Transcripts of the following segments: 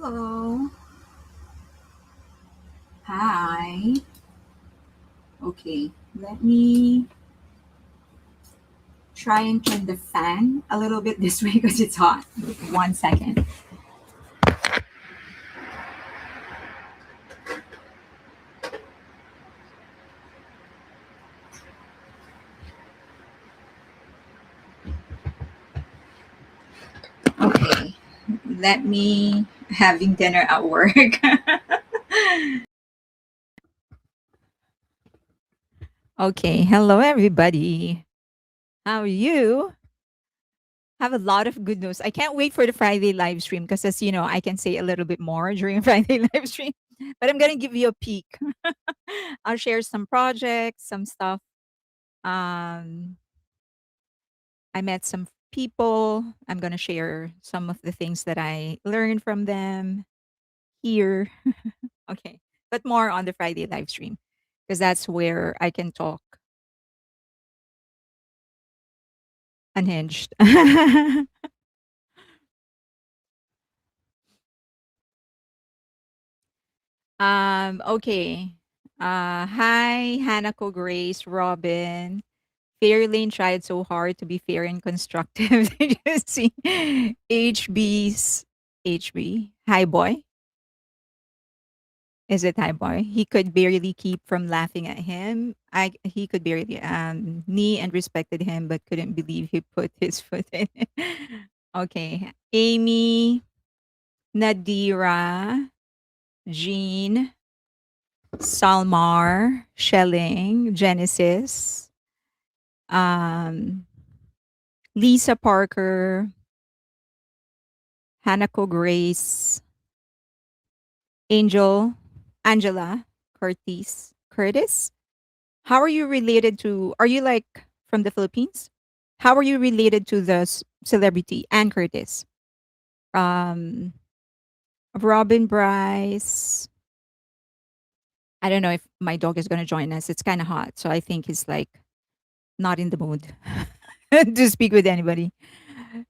Hello. Hi. Okay, let me try and turn the fan a little bit this way because it's hot. 1 second. Okay, let me having dinner at work. Okay, hello everybody. How are you? Have a lot of good news. I can't wait for the Friday live stream because, as you know, I can say a little bit more during Friday live stream. But I'm gonna give you a peek. I'll share some projects, some stuff. Um, I met some people. I'm gonna share some of the things that I learned from them here. Okay, but more on the Friday live stream because that's where I can talk unhinged. Okay. Hi, Hanako, Grace, Robin. Fairlane tried so hard to be fair and constructive. Did you see HB's HB? Hi, boy. Is it hi, boy? He could barely keep from laughing at him. He could barely knee and respected him, but couldn't believe he put his foot in it. Okay. Amy, Nadira, Jean, Salmar, Shelling, Genesis, um, Lisa Parker, Hanako Grace, Angel, Angela, Curtis. How are you related to? Are you like from the Philippines? How are you related to the celebrity Ann Curtis? Um, Robin Bryce. I don't know if my dog is gonna join us. It's kind of hot, so I think he's like not in the mood to speak with anybody.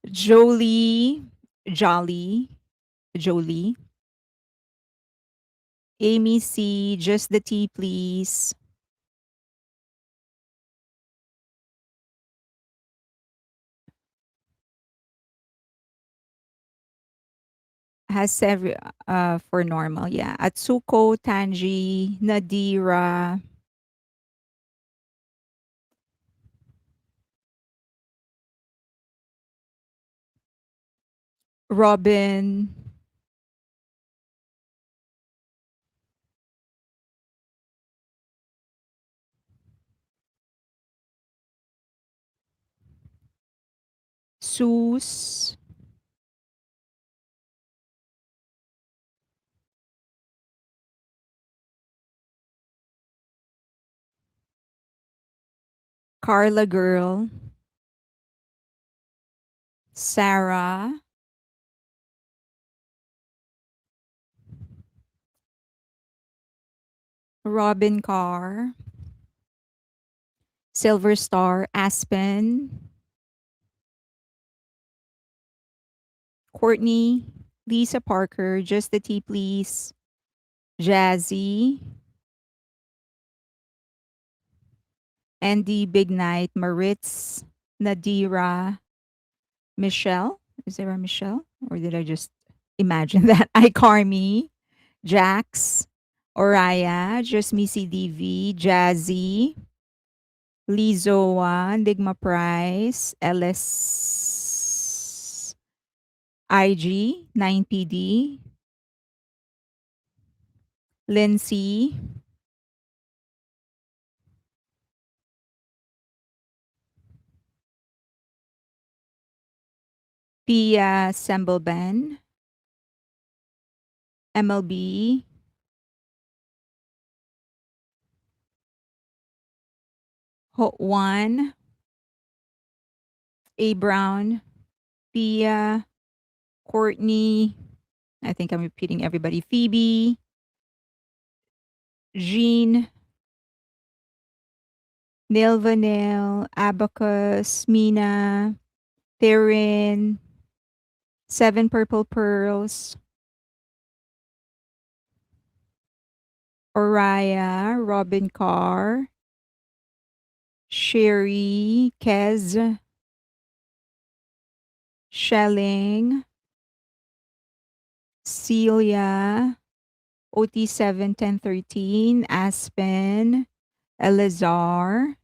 Jolie, Jolly, Jolie, Amy C, just the tea, please. Has every for normal, yeah. Atsuko, Tanji, Nadira, Robin, Sus, Carla Girl, Sarah, Robin Carr, Silver Star, Aspen, Courtney, Lisa Parker, Just the Tea Please, Jazzy, Andy Big Night, Maritz, Nadira, Michelle. Is there a Michelle? Or did I just imagine that? iCarmi, Jax, Oraya, Just Me CDV, Jazzy, Lizoa, Nigma Price, LS IG, 9PD, Lindsay, Pia Sembleben, MLB, Hot One, A Brown, Pia, Courtney, I think I'm repeating everybody, Phoebe, Jean, Nail Vanille, Abacus, Mina, Therin, Seven Purple Pearls, Oriah, Robin Carr, Sherry, Kez, Shelling, Celia, OT71013, Aspen, Elazar,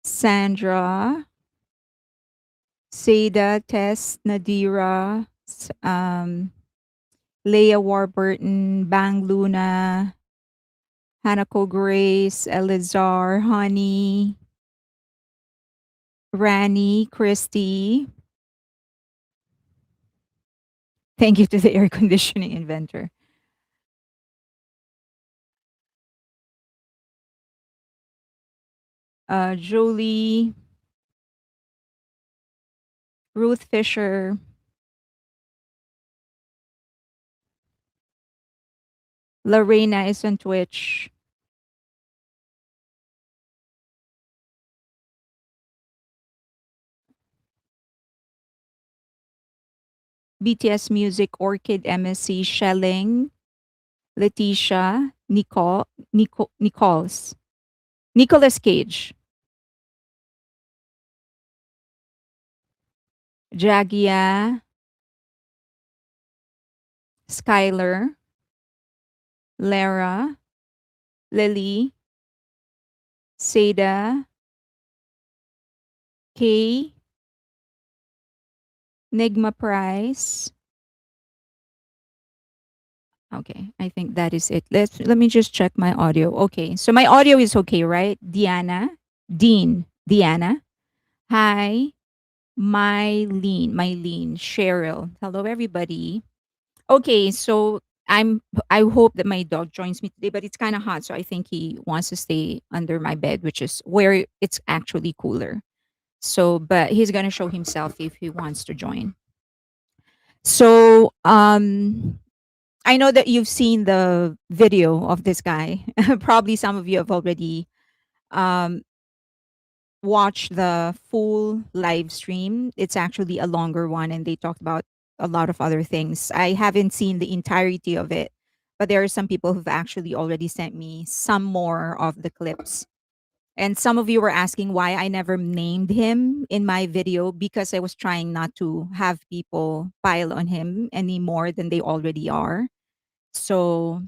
Sandra, Seda, Tess, Nadira, Leah Warburton, Bang Luna, Hanako Grace, Elazar, Honey, Rani, Christy. Thank you to the air conditioning inventor. Jolie, Ruth Fisher, Lorena is on Twitch, BTS Music, Orchid, MSC, Shelling, Letitia, Nichols, Nicholas Cage, Jagia, Skylar, Lara, Lily, Seda, Kay, Nigma Price. Okay, I think that is it. Let me just check my audio. Okay, so my audio is okay, right? Diana. Hi, Mylene, Cheryl. Hello, everybody. Okay, so I hope that my dog joins me today, but it's kind of hot, so I think he wants to stay under my bed, which is where it's actually cooler. So, but he's gonna show himself if he wants to join. So, I know that you've seen the video of this guy. Probably some of you have already um, watched the full live stream. It's actually a longer one, and they talked about a lot of other things. I haven't seen the entirety of it, but there are some people who've actually already sent me some more of the clips. And some of you were asking why I never named him in my video because I was trying not to have people pile on him any more than they already are. So,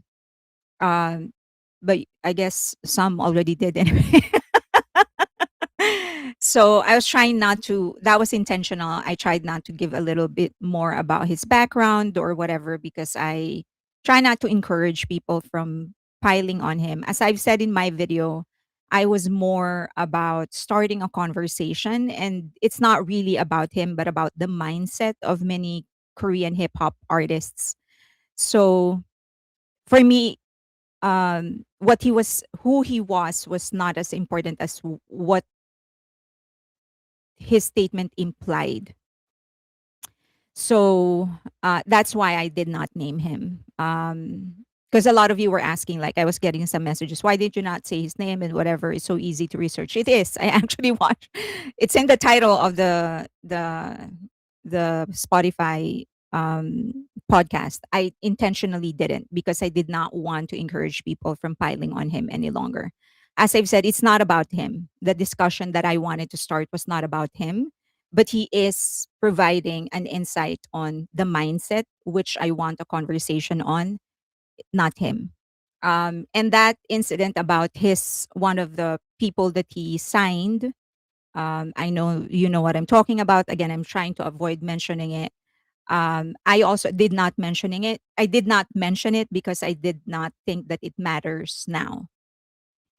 um, but I guess some already did anyway. So I was trying not to, that was intentional. I tried not to give a little bit more about his background or whatever because I try not to encourage people from piling on him. As I've said in my video, I was more about starting a conversation, and it's not really about him, but about the mindset of many Korean hip hop artists. So for me, who he was not as important as what his statement implied. So that's why I did not name him. Because a lot of you were asking, like, I was getting some messages. Why did you not say his name and whatever? It's so easy to research. It is. I actually watch. It's in the title of the Spotify podcast. I intentionally didn't because I did not want to encourage people from piling on him any longer. As I've said, it's not about him. The discussion that I wanted to start was not about him, but he is providing an insight on the mindset, which I want a conversation on, not him. And that incident about his one of the people that he signed, I know you know what I'm talking about. Again, I'm trying to avoid mentioning it. I also did not mentioning it. I did not mention it because I did not think that it matters now.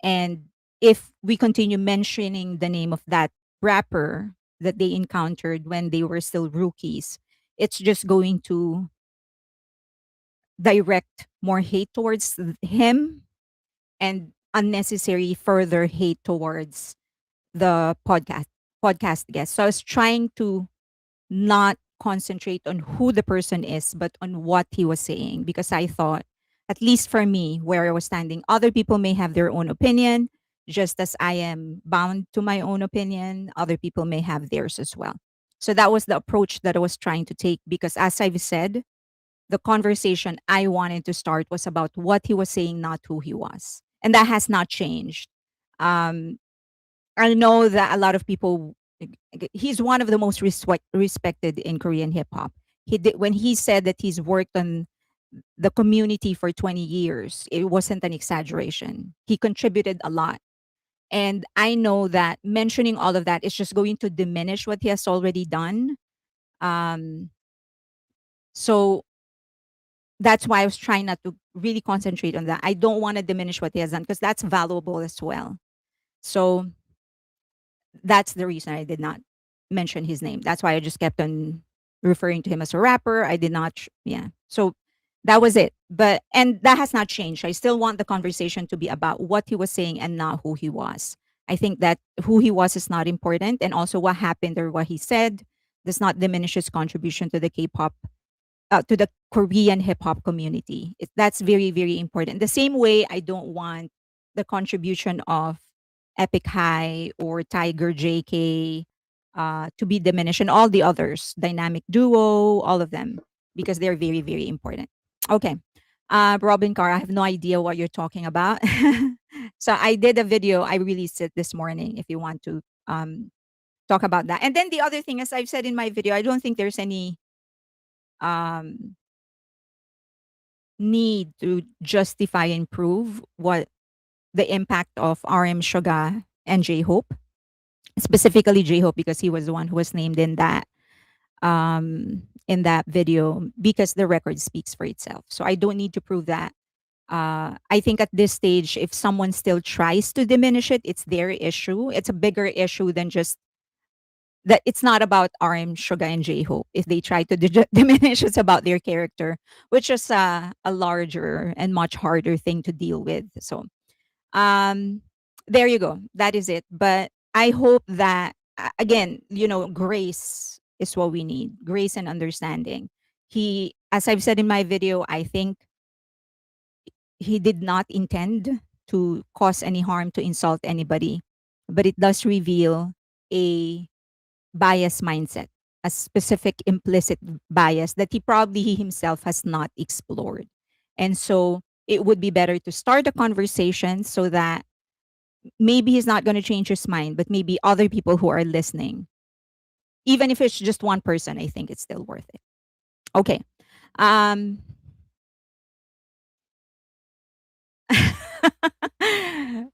And if we continue mentioning the name of that rapper that they encountered when they were still rookies, it's just going to direct more hate towards him and unnecessary further hate towards the podcast guest. So I was trying to not concentrate on who the person is, but on what he was saying. Because I thought, at least for me, where I was standing, other people may have their own opinion, just as I am bound to my own opinion. Other people may have theirs as well. So that was the approach that I was trying to take. Because as I've said, the conversation I wanted to start was about what he was saying, not who he was. And that has not changed. Um, I know that a lot of people, he's one of the most respected in Korean hip hop. He did, when he said that he's worked on the community for 20 years, it wasn't an exaggeration. He contributed a lot. And I know that mentioning all of that is just going to diminish what he has already done. Um, so that's why I was trying not to really concentrate on that. I don't want to diminish what he has done because that's valuable as well. So that's the reason I did not mention his name. That's why I just kept on referring to him as a rapper. I did not, yeah. So that was it. But, and that has not changed. I still want the conversation to be about what he was saying and not who he was. I think that who he was is not important. And also what happened or what he said does not diminish his contribution to the K-pop, to the Korean hip hop community. That's very, very important. The same way I don't want the contribution of Epic High or Tiger JK to be diminished, and all the others, Dynamic Duo, all of them, because they're very, very important. Okay. Robin Carr, I have no idea what you're talking about. So I did a video, I released it this morning if you want to talk about that. And then the other thing, as I've said in my video, I don't think there's any um, need to justify and prove what the impact of RM Suga and J-Hope, specifically J-Hope because he was the one who was named in that video because the record speaks for itself. So I don't need to prove that. I think at this stage, if someone still tries to diminish it, it's their issue. It's a bigger issue than just that. It's not about RM Suga and J Hope. If they try to diminish, it's about their character, which is a larger and much harder thing to deal with. So um there you go, that is it. But I hope that again, grace is what we need, grace and understanding. He, as I've said in my video, I think he did not intend to cause any harm, to insult anybody, but it does reveal a bias mindset, a specific implicit bias that he himself has not explored. And so it would be better to start a conversation so that maybe he's not going to change his mind, but maybe other people who are listening, even if it's just one person, I think it's still worth it. Okay. Um,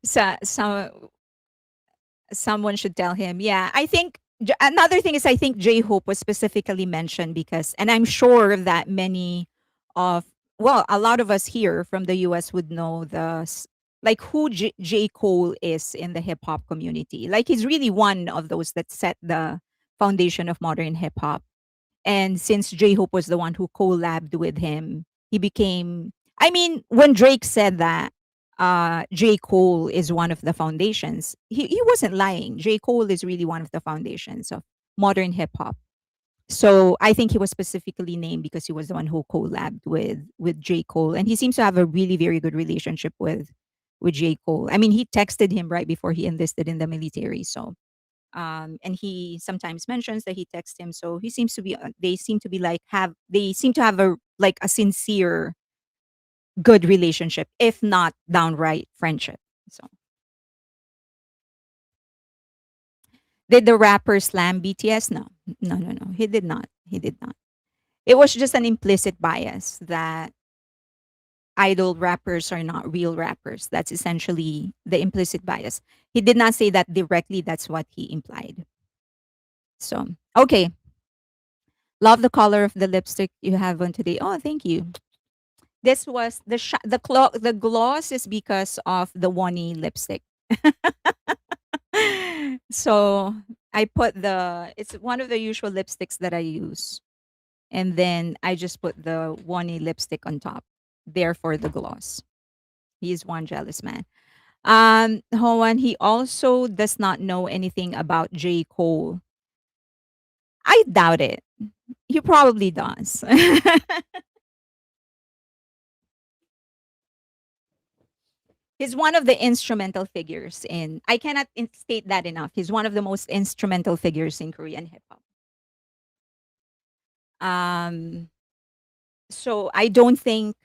so someone should tell him. Yeah, I think another thing is I think J Hope was specifically mentioned because, and I'm sure that many of, well, a lot of us here from the US would know like who J. Cole is in the hip hop community. Like he's really one of those that set the foundation of modern hip hop. And since J Hope was the one who collabed with him, he became. I mean, when Drake said that J. Cole is one of the foundations, he wasn't lying. J. Cole is really one of the foundations of modern hip hop. So I think he was specifically named because he was the one who collabed with J. Cole. And he seems to have a really very good relationship with J. Cole. I mean, he texted him right before he enlisted in the military. So and he sometimes mentions that he texts him. So he seems to be. They seem to be like have. They seem to have a like a sincere, good relationship, if not downright friendship. So did the rapper slam BTS? No, no, no, no. He did not. He did not. It was just an implicit bias that idol rappers are not real rappers. That's essentially the implicit bias. He did not say that directly. That's what he implied. So okay. Love the color of the lipstick you have on today. Oh, thank you. This was the gloss is because of the Wani lipstick. So I put it's one of the usual lipsticks that I use. And then I just put the Wani lipstick on top. Therefore the gloss. He's one jealous man. Hoan, he also does not know anything about J. Cole. I doubt it. He probably does. He's one of the instrumental figures in. I cannot state that enough. He's one of the most instrumental figures in Korean hip hop. Um, So I don't think,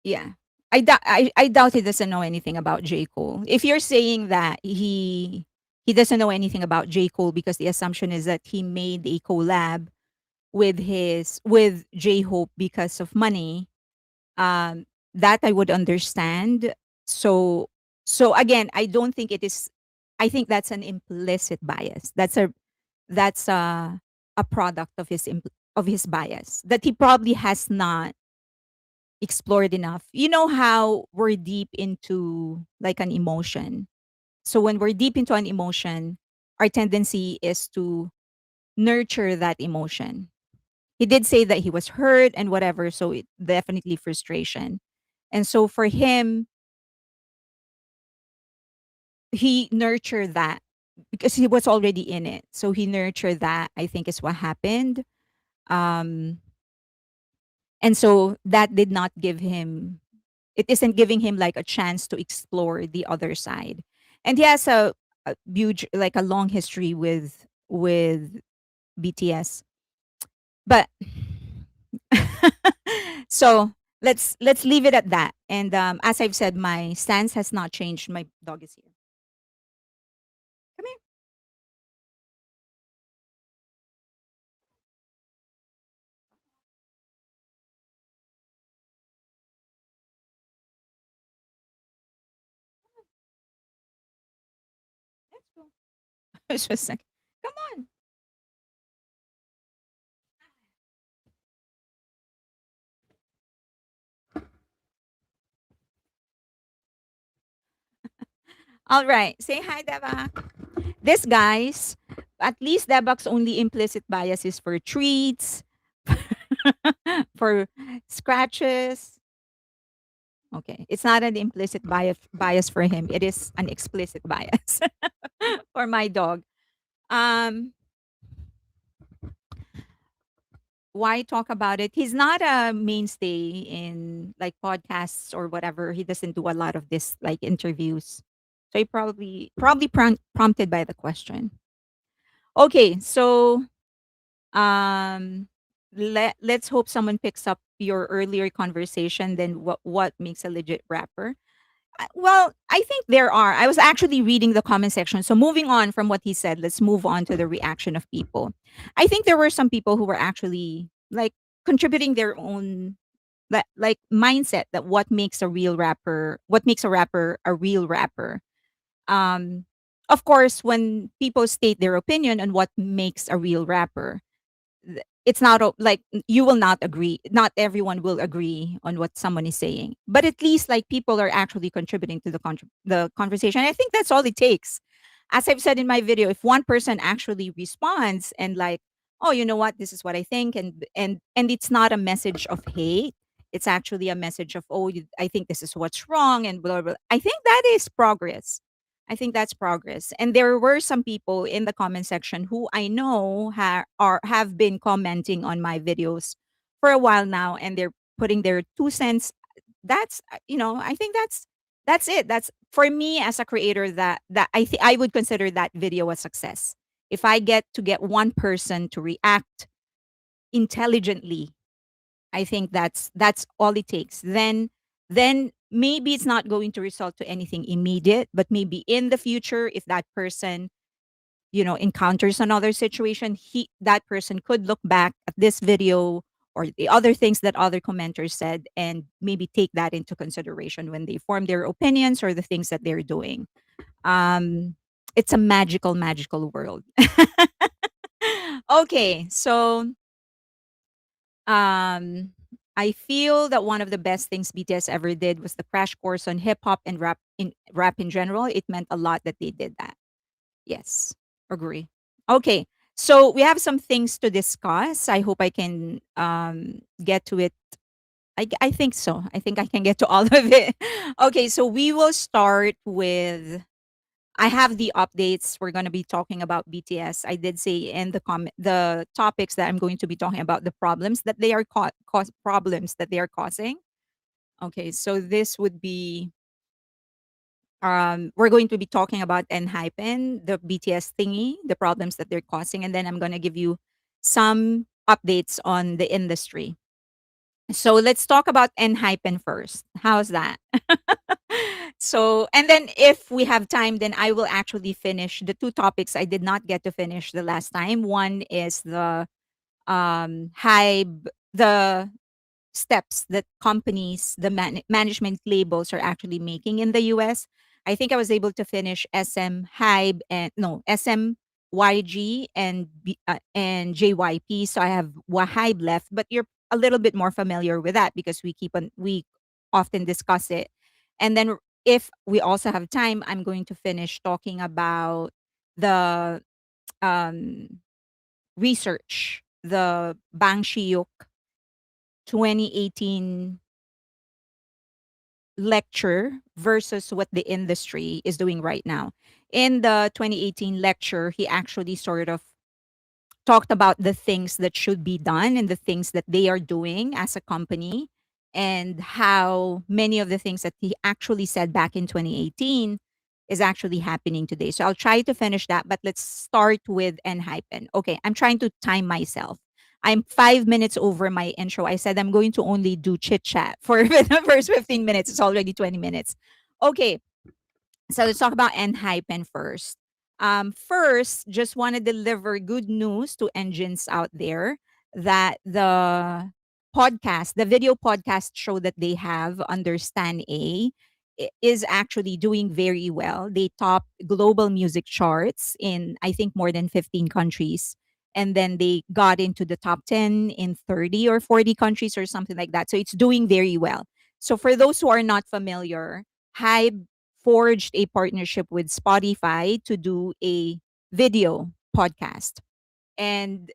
yeah. I doubt he doesn't know anything about J. Cole. If you're saying that he doesn't know anything about J. Cole because the assumption is that he made a collab with J Hope because of money, that I would understand. So so again, I don't think it is, I think that's an implicit bias. That's a product of of his bias that he probably has not explored enough. You know how we're deep into like an emotion. So when we're deep into an emotion, our tendency is to nurture that emotion. He did say that he was hurt and whatever, so it definitely frustration. And so for him, he nurtured that because he was already in it. So he nurtured that, I think is what happened. Um and so that did not give him, it isn't giving him like a chance to explore the other side. And he has a huge, like a long history with BTS. But so let's leave it at that. And as I've said, my stance has not changed. My dog is here. Come here. Let's go. It's just like, come on. All right. Say hi, Deva. This guys, at least Devak's only implicit bias is for treats, for scratches. Okay. It's not an implicit bias for him. It is an explicit bias for my dog. Um, why talk about it? He's not a mainstay in like podcasts or whatever. He doesn't do a lot of this like interviews. So he probably prompted by the question. Okay, so um let's hope someone picks up your earlier conversation, then what makes a legit rapper. Well, I think there are. I was actually reading the comment section. So moving on from what he said, let's move on to the reaction of people. I think there were some people who were actually like contributing their own like mindset that what makes a rapper a real rapper. Um of course, when people state their opinion on what makes a real rapper, it's not like you will not agree, not everyone will agree on what someone is saying, but at least like people are actually contributing to the conversation. I think that's all it takes. As I've said in my video, if one person actually responds and like, oh, you know what, this is what I think, and it's not a message of hate, it's actually a message of, oh, I think this is what's wrong and blah, blah. I think that is progress. I think that's progress. And there were some people in the comment section who I know have been commenting on my videos for a while now, and they're putting their 2 cents. That's I think that's it. That's for me as a creator, that I think I would consider that video a success. If I get one person to react intelligently, I think that's all it takes. Then maybe it's not going to result to anything immediate, but maybe in the future, if that person, encounters another situation, that person could look back at this video or the other things that other commenters said and maybe take that into consideration when they form their opinions or the things that they're doing. Um it's a magical, magical world. Okay, so I feel that one of the best things BTS ever did was the crash course on hip hop and rap in general. It meant a lot that they did that. Yes, agree. Okay, so we have some things to discuss. I hope I can get to it. I think so. I think I can get to all of it. Okay, so we will start with. I have the updates. We're going to be talking about BTS. I did say in the topics that I'm going to be talking about the problems that they are problems that they are causing. Okay, so this would be we're going to be talking about Enhypen, the BTS thingy, the problems that they're causing, and then I'm going to give you some updates on the industry. So let's talk about Enhypen first. How's that? So, and then if we have time, then I will actually finish the two topics I did not get to finish the last time. One is the HYBE, the steps that companies, the management labels are actually making in the US. I think I was able to finish SM HYBE and no SM YG and and JYP. So I have HYBE left, but you're a little bit more familiar with that because we often discuss it. And then if we also have time, I'm going to finish talking about the um, research, the Bang Shiyuk 2018 lecture versus what the industry is doing right now. In the 2018 lecture, he actually sort of talked about the things that should be done and the things that they are doing as a company and how many of the things that he actually said back in 2018 is actually happening today. So I'll try to finish that, but let's start with Enhypen. Okay, I'm trying to time myself. I'm 5 minutes over my intro. I said I'm going to only do chit chat for the first 15 minutes. It's already 20 minutes. Okay, so let's talk about Enhypen first. First, just want to deliver good news to engines out there that the video podcast show that they have under Stan A is actually doing very well. They top global music charts in, I think, more than 15 countries. And then they got into the top 10 in 30 or 40 countries or something like that. So it's doing very well. So for those who are not familiar, Hybe forged a partnership with Spotify to do a video podcast. And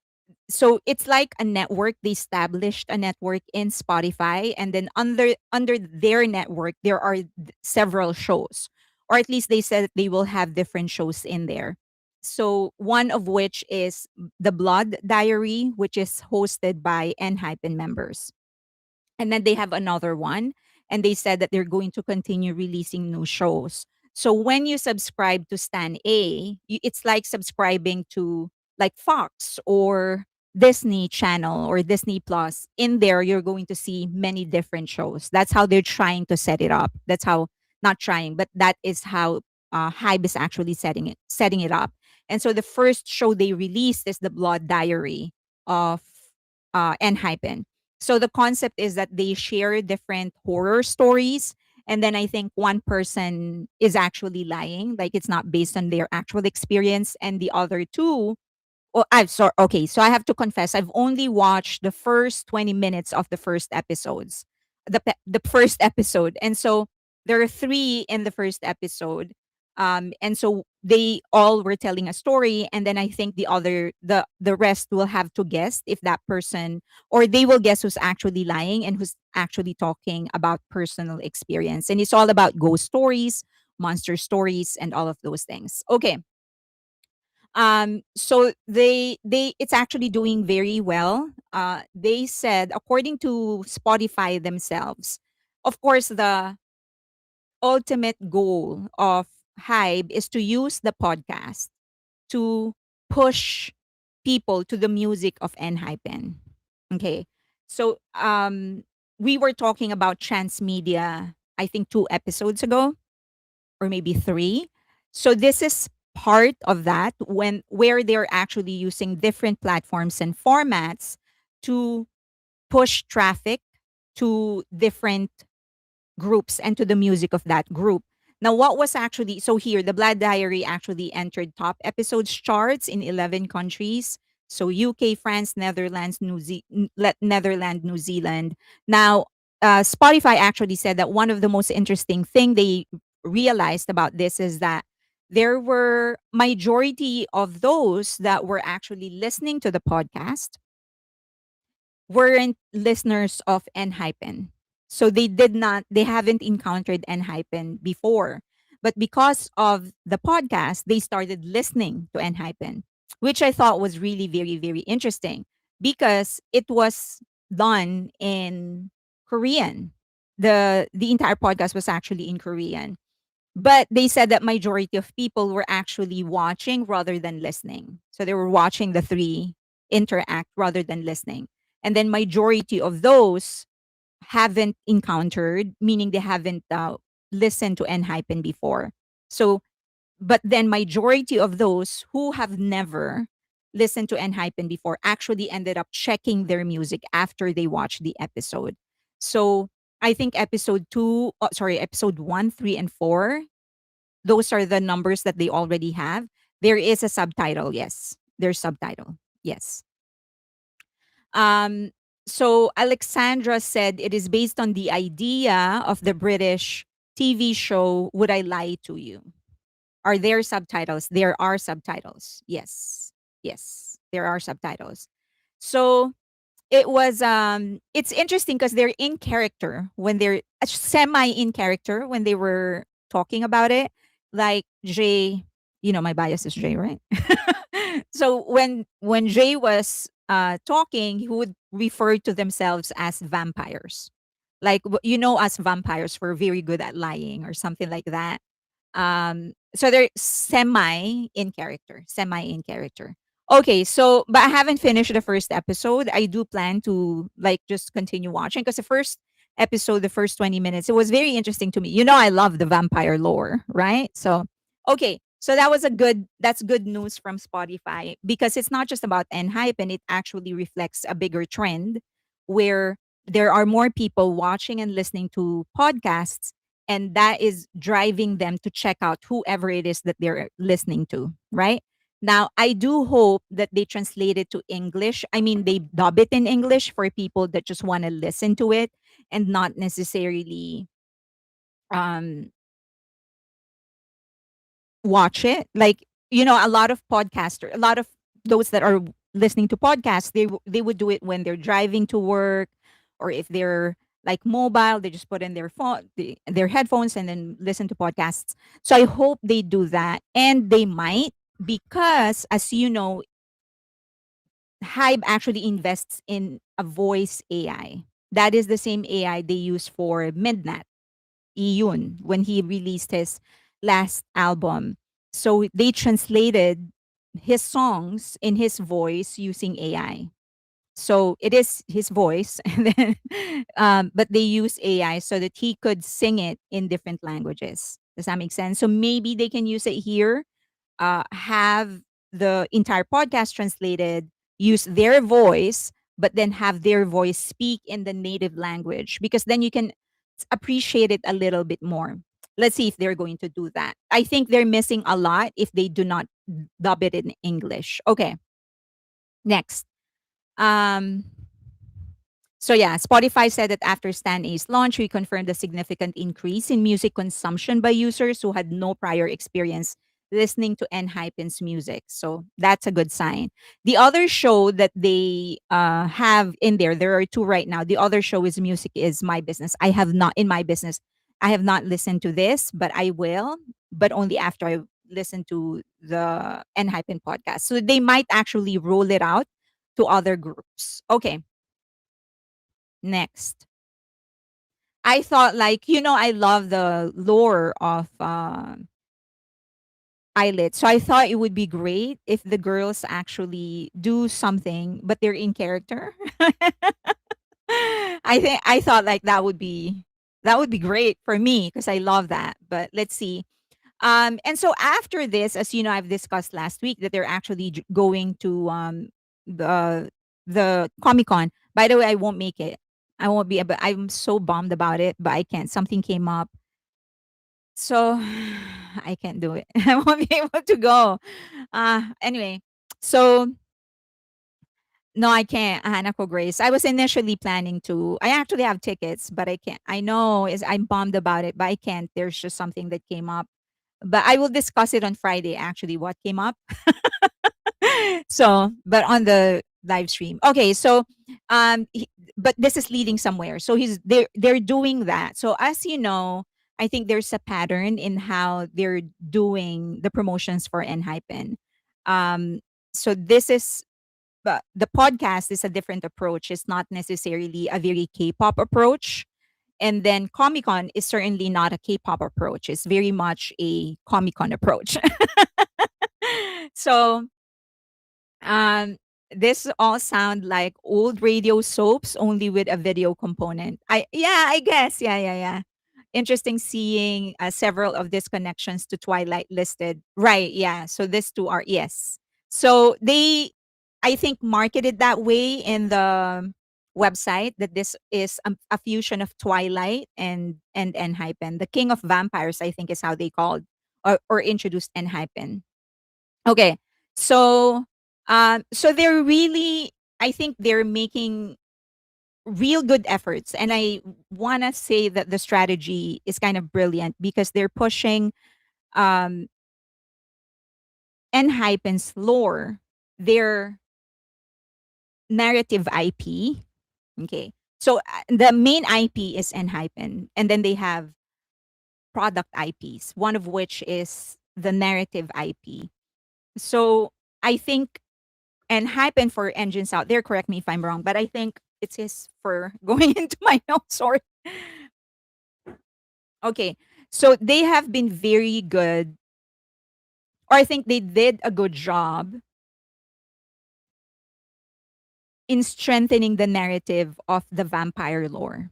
so it's like a network. They established a network in Spotify, and then under their network there are several shows, or at least they said that they will have different shows in there. So one of which is the Blood Diary, which is hosted by Enhypen members. And then they have another one, and they said that they're going to continue releasing new shows. So when you subscribe to Stan A, it's like subscribing to like Fox or Disney Channel or Disney Plus. In there, you're going to see many different shows. That's how they're trying to set it up. That's how, not trying, but that is how Hybe is actually setting it up. And so the first show they released is the Blood Diary of Enhypen. So the concept is that they share different horror stories. And then I think one person is actually lying, like it's not based on their actual experience. And the other two, oh, I'm sorry. Okay, so I have to confess, I've only watched the first 20 minutes of the first episodes, the first episode, and so there are three in the first episode, and so they all were telling a story, and then I think the rest will have to guess if that person, or they will guess who's actually lying and who's actually talking about personal experience, and it's all about ghost stories, monster stories, and all of those things. Okay, so they it's actually doing very well. They said, according to Spotify themselves, of course the ultimate goal of Hybe is to use the podcast to push people to the music of Enhypen. Okay, so we were talking about transmedia, I think 2 episodes ago, or maybe three. So this is part of that, when where they're actually using different platforms and formats to push traffic to different groups and to the music of that group. Now, what was actually, so here, the Blood Diary actually entered top episodes charts in 11 countries. So UK, France, Netherlands, New Zealand. Now, Spotify actually said that one of the most interesting thing they realized about this is that there were majority of those that were actually listening to the podcast weren't listeners of Enhypen. So they haven't encountered Enhypen before. But because of the podcast, they started listening to Enhypen, which I thought was really very, very interesting because it was done in Korean. The entire podcast was actually in Korean. But they said that majority of people were actually watching rather than listening. So they were watching the three. interact rather than listening. And then majority of those haven't encountered, meaning they haven't listened to Enhypen before. So, but then majority of those who have never listened to Enhypen before actually ended up checking their music after they watched the episode. So I think episode 1, 3, and 4, those are the numbers that they already have. There is a subtitle, yes. There's subtitle, yes. Um, so Alexandra said it is based on the idea of the British TV show Would I Lie to You? Are there subtitles? There are subtitles. Yes. Yes. There are subtitles. So it's interesting because they're in character when they're semi in character when they were talking about it. Like Jay, my bias is Jay, right? So when Jay was talking, he would refer to themselves as vampires. Like us vampires were very good at lying or something like that. So they're semi in character. Okay, so but I haven't finished the first episode. I do plan to like just continue watching because the first episode, the first 20 minutes, it was very interesting to me. I love the vampire lore, right? So okay, so that's good news from Spotify because it's not just about Enhype and it actually reflects a bigger trend where there are more people watching and listening to podcasts, and that is driving them to check out whoever it is that they're listening to, right? Now, I do hope that they translate it to English. I mean, they dub it in English for people that just want to listen to it and not necessarily um, watch it. Like, a lot of a lot of those that are listening to podcasts, they would do it when they're driving to work, or if they're like mobile, they just put in their their headphones and then listen to podcasts. So I hope they do that, and they might, because as you know, Hybe actually invests in a voice AI. That is the same AI they use for Midnight Iyun when he released his last album. So they translated his songs in his voice using AI. So it is his voice, and then, but they use AI so that he could sing it in different languages. Does that make sense? So maybe they can use it here, have the entire podcast translated, use their voice, but then have their voice speak in the native language because then you can appreciate it a little bit more. Let's see if they're going to do that. I think they're missing a lot if they do not dub it in English. Okay, next. Um, so yeah, Spotify said that after Stan A's launch, we confirmed a significant increase in music consumption by users who had no prior experience listening to Enhypen's music. So that's a good sign. The other show that they have in there are two right now. The other show is Music is My Business. I have not in my business. I have not listened to this, but I will, but only after I listen to the Enhypen podcast. So they might actually roll it out to other groups. Okay, next. I thought like, I love the lore of Eyelid. So I thought it would be great if the girls actually do something, but they're in character. I thought like that would be great for me because I love that. But let's see. And so after this, as you know, I've discussed last week that they're actually going to the the Comic Con. By the way, I won't make it. I won't be. But I'm so bummed about it. But I can't. Something came up, so I can't do it. I won't be able to go. Anyway, so no, I can't. Hanako Grace. I was initially planning to. I actually have tickets, but I can't. I know is I'm bummed about it, but I can't. There's just something that came up, but I will discuss it on Friday. Actually, what came up. So, but on the live stream. Okay, so, but this is leading somewhere. So they're doing that. So as you know, I think there's a pattern in how they're doing the promotions for Enhypen. Um, so this is. But the podcast is a different approach. It's not necessarily a very K-pop approach. And then Comic Con is certainly not a K-pop approach. It's very much a Comic Con approach. So This all sound like old radio soaps only with a video component. I guess. Yeah. Interesting seeing several of these connections to Twilight listed. Right, yeah. So these two are yes. So they I think marketed that way in the website that this is a fusion of Twilight and Enhypen. The King of Vampires, I think is how they called or introduced Enhypen. Okay. So so they're really I think they're making real good efforts and I want to say that the strategy is kind of brilliant because they're pushing um Enhypen's lore, their narrative IP. Okay. So the main IP is Enhypen and then they have product IPs, one of which is the narrative IP. So I think and Hypen for engines out there, correct me if I'm wrong, but I think it's his for going into my notes. Sorry. Okay. So they have been very good, or I think they did a good job in strengthening the narrative of the vampire lore.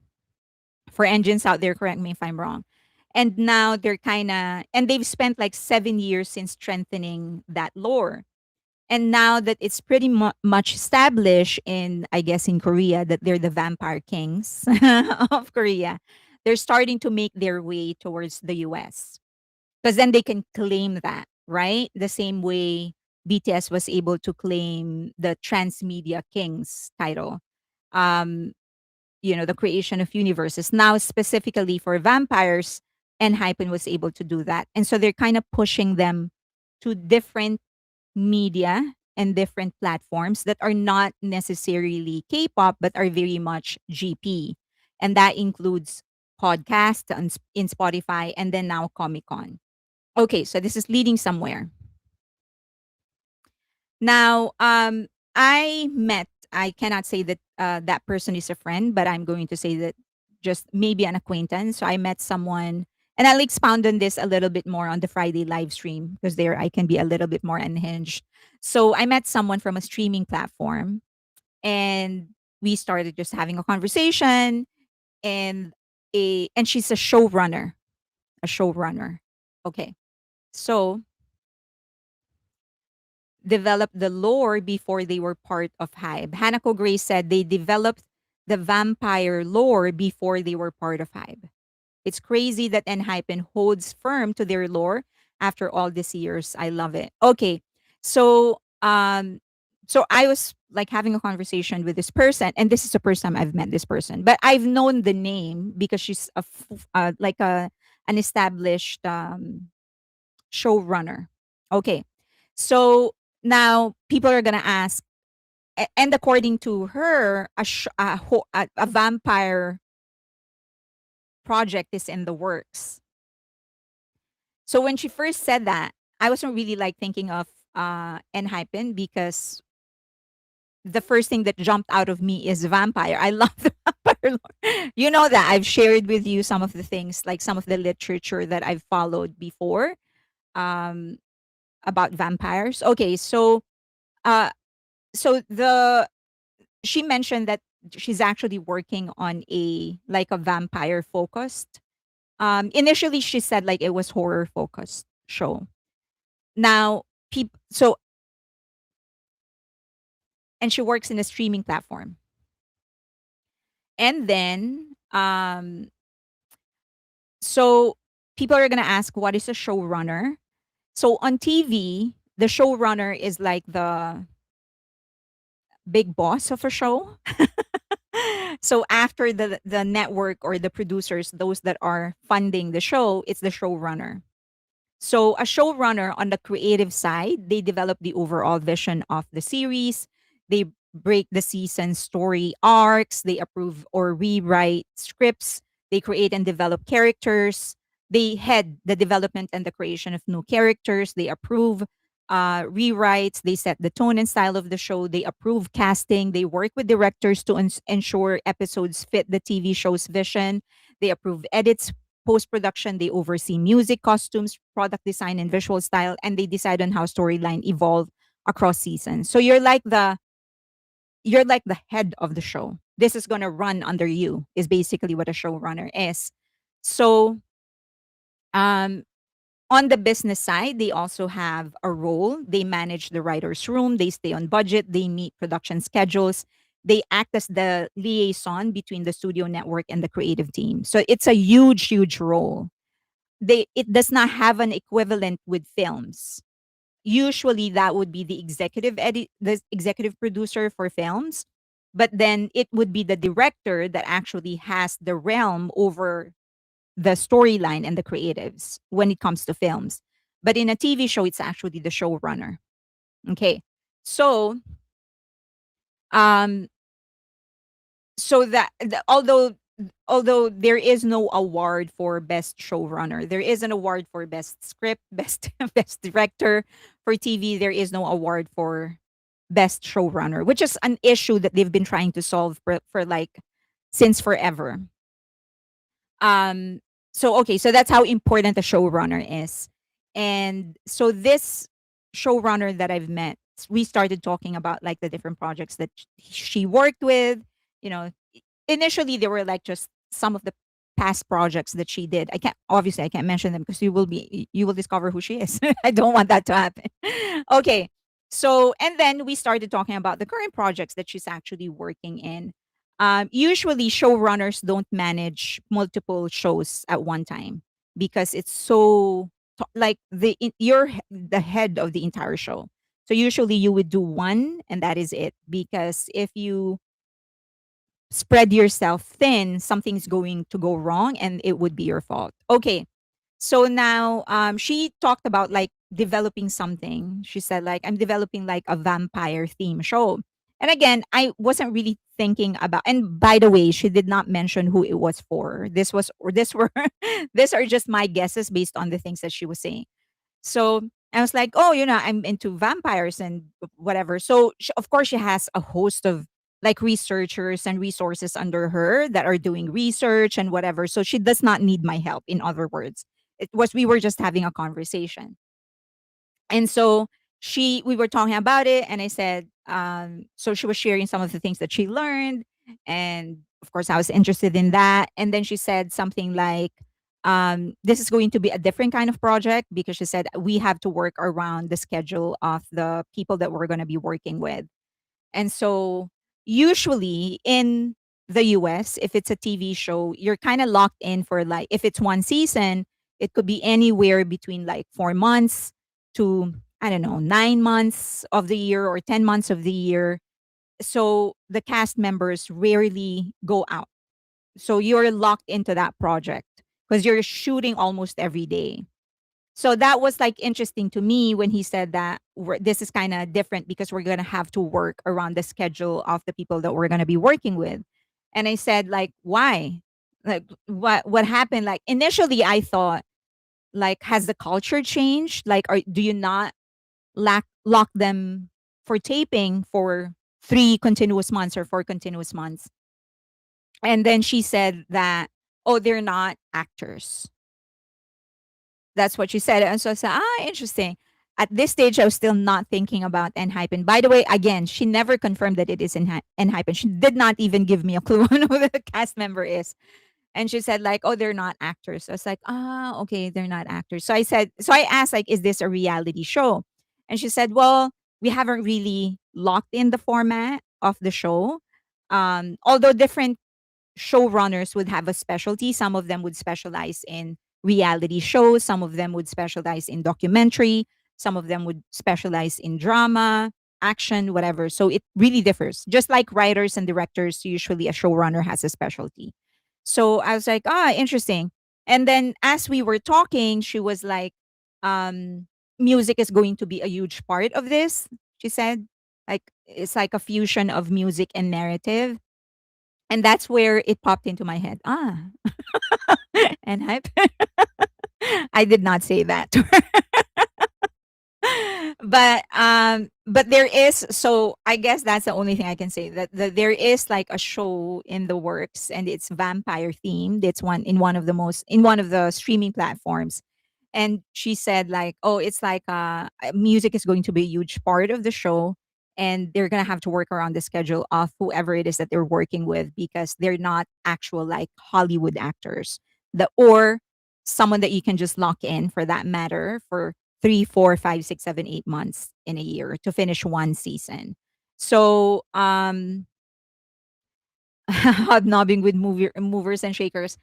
For engines out there, correct me if I'm wrong. And now they're kind of, and they've spent like 7 years in strengthening that lore. And now that it's pretty much established in, I guess, in Korea, that they're the vampire kings of Korea, they're starting to make their way towards the US. Because then they can claim that, right? The same way BTS was able to claim the Transmedia Kings title. Um, the creation of universes. Now, specifically for vampires, Enhypen was able to do that. And so they're kind of pushing them to different media and different platforms that are not necessarily K-pop but are very much GP. And that includes podcasts in Spotify and then now Comic Con. Okay, so this is leading somewhere. Now, I cannot say that that person is a friend, but I'm going to say that just maybe an acquaintance. So I met someone, and I'll expound on this a little bit more on the Friday live stream because there I can be a little bit more unhinged. So I met someone from a streaming platform, and we started just having a conversation, and she's a showrunner. Okay, so developed the lore before they were part of HYBE. Hanako Gray said they developed the vampire lore before they were part of HYBE. It's crazy that Enhypen holds firm to their lore after all these years. I love it. Okay. So so I was like having a conversation with this person, and this is the first time I've met this person, but I've known the name because she's like an established showrunner. Okay. So now people are gonna ask, and according to her, a vampire project is in the works. So when she first said that, I wasn't really like thinking of Enhypen because the first thing that jumped out of me is vampire. I love the vampire lore. You know that I've shared with you some of the things, like some of the literature that I've followed before um, about vampires. Okay, uh, so the she mentioned that she's actually working on a vampire focused. Initially she said like it was horror focused show. Now people so and she works in a streaming platform. And then so people are gonna ask what is a showrunner? So on TV, the showrunner is like the big boss of a show. So after the network or the producers, those that are funding the show, it's the showrunner. So a showrunner on the creative side, they develop the overall vision of the series. They break the season story arcs. They approve or rewrite scripts. They create and develop characters. They head the development and the creation of new characters. They approve rewrites. They set the tone and style of the show. They approve casting. They work with directors to ensure episodes fit the TV show's vision. They approve edits, post production. They oversee music, costumes, product design, and visual style, and they decide on how storyline evolve across seasons. So you're like you're like the head of the show. This is going to run under you, is basically what a showrunner is. So, um, on the business side, they also have a role. They manage the writer's room, they stay on budget, they meet production schedules, they act as the liaison between the studio network and the creative team. So it's a huge, huge role. It does not have an equivalent with films. Usually that would be the executive producer for films, but then it would be the director that actually has the realm over the storyline and the creatives when it comes to films. But in a TV show, it's actually the showrunner. Okay. So, um, so that although there is no award for best showrunner, there is an award for best script, best best director. For TV, there is no award for best showrunner, which is an issue that they've been trying to solve for like since forever. Um, so okay, so that's how important a showrunner is. And so this showrunner that I've met, we started talking about like the different projects that she worked with. You know, initially they were like just some of the past projects that she did. I can't mention them because you will discover who she is. I don't want that to happen. Okay. So and then we started talking about the current projects that she's actually working in. Usually showrunners don't manage multiple shows at one time because it's so like you're the head of the entire show. So usually you would do one and that is it, because if you spread yourself thin, something's going to go wrong and it would be your fault. Okay. So now she talked about like developing something. She said like I'm developing like a vampire theme show. And again, I wasn't really thinking about, and by the way, she did not mention who it was for. This were these are just my guesses based on the things that she was saying. So I was like, oh, I'm into vampires and whatever. So of course, she has a host of like researchers and resources under her that are doing research and whatever. So she does not need my help. In other words, we were just having a conversation. And so we were talking about it, and I said, so she was sharing some of the things that she learned, and of course I was interested in that. And then she said something like, this is going to be a different kind of project, because she said we have to work around the schedule of the people that we're going to be working with. And so usually in the US, if it's a TV show, you're kind of locked in for like, if it's one season, it could be anywhere between like 4 months to, I don't know, 9 months of the year or 10 months of the year. So the cast members rarely go out. So you're locked into that project because you're shooting almost every day. So that was like interesting to me when he said that this is kind of different because we're going to have to work around the schedule of the people that we're going to be working with. And I said like, why? Like what happened? Like initially I thought like, has the culture changed? Like do you not lock them for taping for 3 continuous months or 4 continuous months? And then she said that, oh, they're not actors. That's what she said. And so I said, interesting. At this stage, I was still not thinking about Enhypen. By the way, again, she never confirmed that it is Enhypen. She did not even give me a clue on who the cast member is. And she said, like, oh, they're not actors. I was like, okay, they're not actors. So I asked, like, is this a reality show? And she said, well, we haven't really locked in the format of the show. Although different showrunners would have a specialty. Some of them would specialize in reality shows, some of them would specialize in documentary, some of them would specialize in drama, action, whatever. So it really differs. Just like writers and directors, usually a showrunner has a specialty. So I was like, interesting. And then as we were talking, she was like, um, music is going to be a huge part of this, she said. Like it's like a fusion of music and narrative. And that's where it popped into my head. And hype. I did not say that. But there is, so I guess that's the only thing I can say, that there is like a show in the works and it's vampire themed. It's in one of the streaming platforms. And she said like, oh, it's like music is going to be a huge part of the show. and they're gonna have to work around the schedule of whoever it is that they're working with because they're not actual like Hollywood actors. The or someone that you can just lock in for that matter for 3, 4, 5, 6, 7, 8 months in a year to finish one season. So hobnobbing with movers and shakers.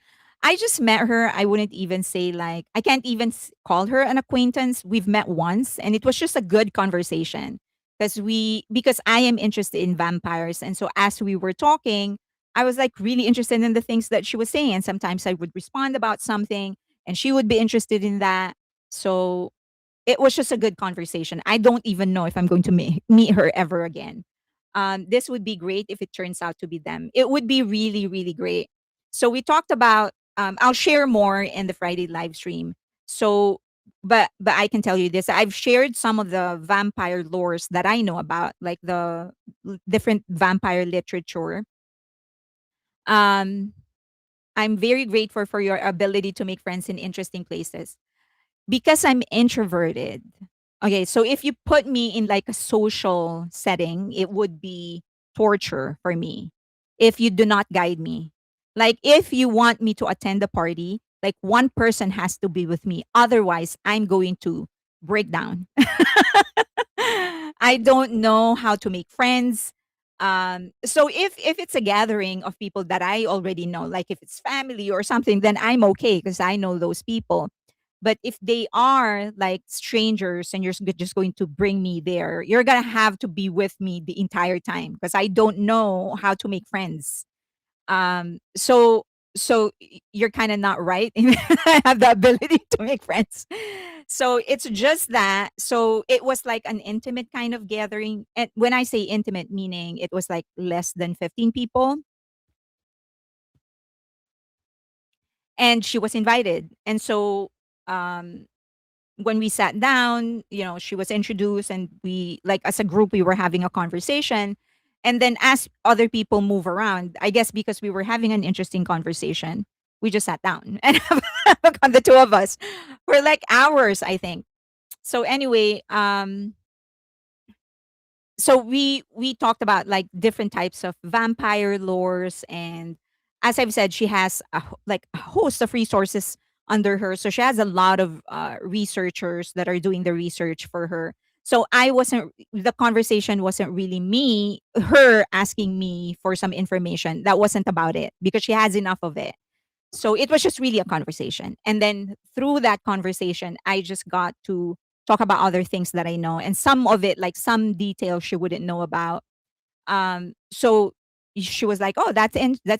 I just met her. I wouldn't even say like I can't even call her an acquaintance. We've met once, and it was just a good conversation because I am interested in vampires, and so as we were talking, I was like really interested in the things that she was saying, and sometimes I would respond about something, and she would be interested in that. So it was just a good conversation. I don't even know if I'm going to meet her ever again. This would be great if it turns out to be them. It would be really, really great. So we talked about. I'll share more in the Friday live stream. So, but I can tell you this: I've shared some of the vampire lores that I know about, like the different vampire literature. Um, I'm very grateful for your ability to make friends in interesting places because I'm introverted. Okay, so if you put me in like a social setting, it would be torture for me if you do not guide me. Like if you want me to attend the party, like one person has to be with me. Otherwise, I'm going to break down. I don't know how to make friends. So if it's a gathering of people that I already know, like if it's family or something, then I'm okay because I know those people. But if they are like strangers and just going to bring me there, you're gonna have to be with me the entire time because I don't know how to make friends. So you're kind of not right. I have the ability to make friends. So it's just that. So it was like an intimate kind of gathering. And when I say intimate, meaning it was like less than 15 people, and she was invited. And so um when we sat down, she was introduced and we like as a group we were having a conversation. And then as other people move around, I guess because we were having an interesting conversation, we just sat down and the two of us for like hours, I think. So anyway, so we talked about like different types of vampire lores, and as I've said, she has like a host of resources under her, so she has a lot of researchers that are doing the research for her. So I wasn't the conversation wasn't really me her asking me for some information. That wasn't about it because she has enough of it. So it was just really a conversation. And then through that conversation, I just got to talk about other things that I know. And some of it, like some details she wouldn't know about. So she was like, "Oh, that's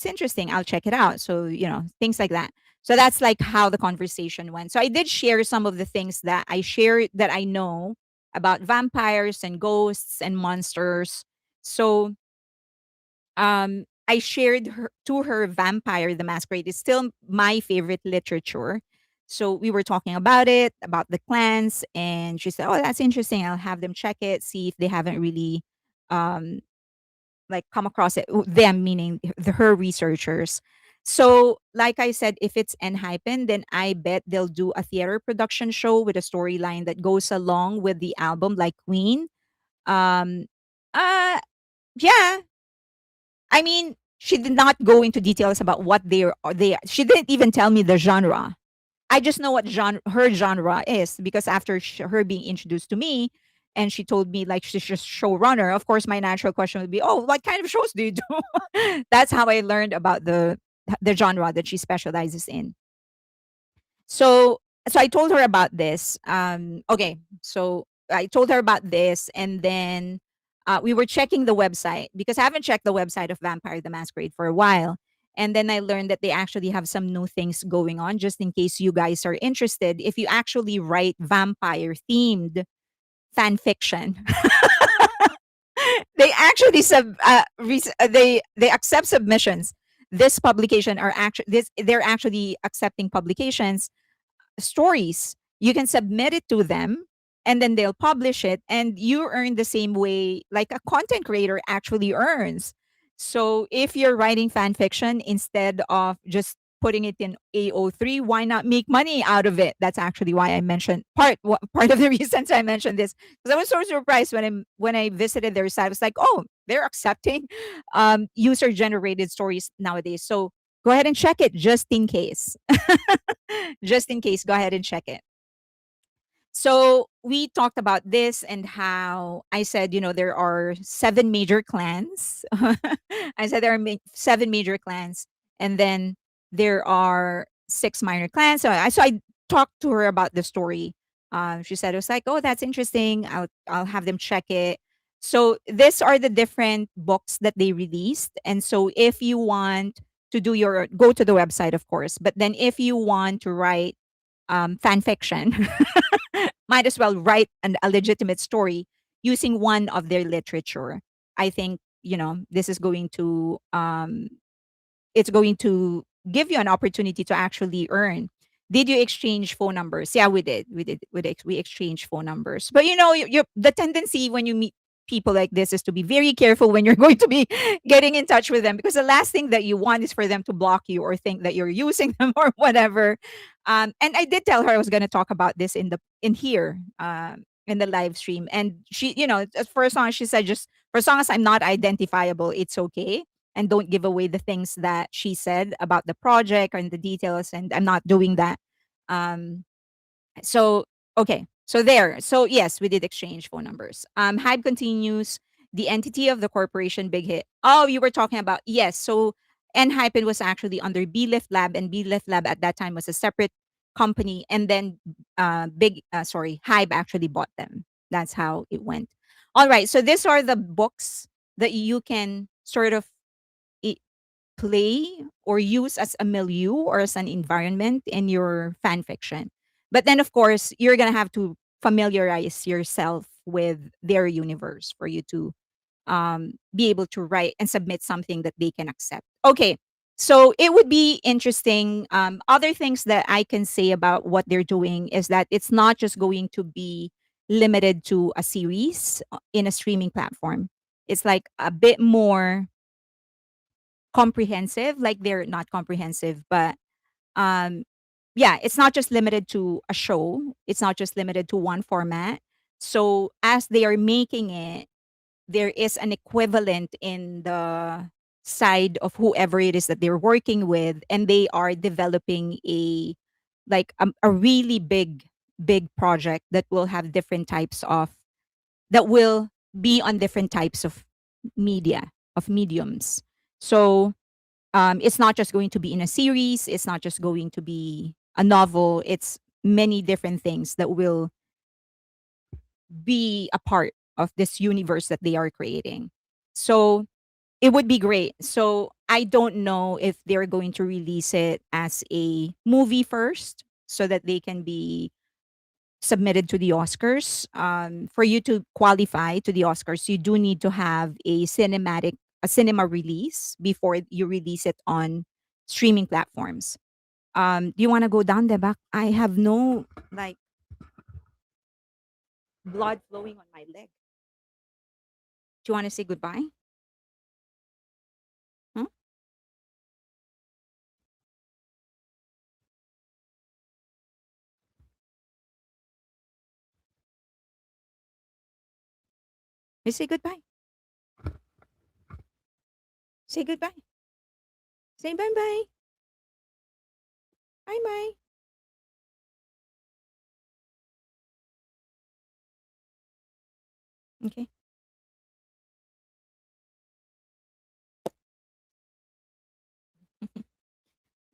interesting. I'll check it out." So, things like that. So that's like how the conversation went. So I did share some of the things that I shared that I know about vampires and ghosts and monsters. So I shared her Vampire the Masquerade is still my favorite literature. So we were talking about it, about the clans, and she said, "Oh, that's interesting. I'll have them check it, see if they haven't really um like come across it." Them meaning her researchers. So, like I said, if it's Enhypen, then I bet they'll do a theater production show with a storyline that goes along with the album, like Queen. Um, uh, yeah, I mean, she did not go into details about what they. She didn't even tell me the genre. I just know what her genre is because after her being introduced to me, and she told me like she's just showrunner. Of course, my natural question would be, "Oh, what kind of shows do you do?" That's how I learned about the genre that she specializes in. So so I told her about this. Okay, so I told her about this, and then we were checking the website because I haven't checked the website of Vampire the Masquerade for a while. And then I learned that they actually have some new things going on. Just in case you guys are interested, if you actually write vampire themed fan fiction, they actually they accept submissions. This publication are actually this they're actually accepting publications stories. You can submit it to them and then they'll publish it and you earn the same way like a content creator actually earns. So if you're writing fan fiction instead of just putting it in AO3, why not make money out of it? That's actually why I mentioned part of the reasons I mentioned this, because I was so surprised when I visited their site. I was like, oh, they're accepting user generated stories nowadays. So go ahead and check it just in case. Just in case, go ahead and check it. So we talked about this and how I said, there are seven major clans. I said there are seven major clans, and then there are six minor clans. So I talked to her about the story. She said it was like, oh, that's interesting. I'll have them check it. So these are the different books that they released, and so if you want to do your go to the website, of course. But then if you want to write fan fiction, might as well write a legitimate story using one of their literature. I think this is going to it's going to give you an opportunity to actually earn. Did you exchange phone numbers? Yeah, we did. We exchanged phone numbers. But the tendency when you meet people like this is to be very careful when you're going to be getting in touch with them, because the last thing that you want is for them to block you or think that you're using them or whatever. And I did tell her I was going to talk about this in here in the live stream, and she, for as long as she said, just for as long as I'm not identifiable, it's okay, and don't give away the things that she said about the project and the details, and I'm not doing that. um so okay, so there, so yes, we did exchange phone numbers. Hype continues. The entity of the corporation Big Hit, oh, you were talking about, yes. So Enhypen was actually under B Lift Lab, and B Lift Lab at that time was a separate company, and then HYBE actually bought them. That's how it went. All right, so these are the books that you can sort of i- play or use as a milieu or as an environment in your fan fiction. But then, of course, you're going to have to familiarize yourself with their universe for you to be able to write and submit something that they can accept. Okay, so it would be interesting. Other things that I can say about what they're doing is that it's not just going to be limited to a series in a streaming platform. It's like a bit more comprehensive. Like, they're not comprehensive, but um yeah, it's not just limited to a show, it's not just limited to one format. So as they are making it, there is an equivalent in the side of whoever it is that they're working with, and they are developing a really big project that will have different types of that will be on different types of media, of mediums. So it's not just going to be in a series, it's not just going to be a novel, it's many different things that will be a part of this universe that they are creating. So it would be great. So I don't know if they're going to release it as a movie first so that they can be submitted to the Oscars. For you to qualify to the Oscars, you do need to have a cinema release before you release it on streaming platforms. Do you want to go down the back? I have no like blood flowing on my leg. Do you want to say goodbye? Huh? Let's say goodbye. Say goodbye. Say bye bye. Bye bye. Okay.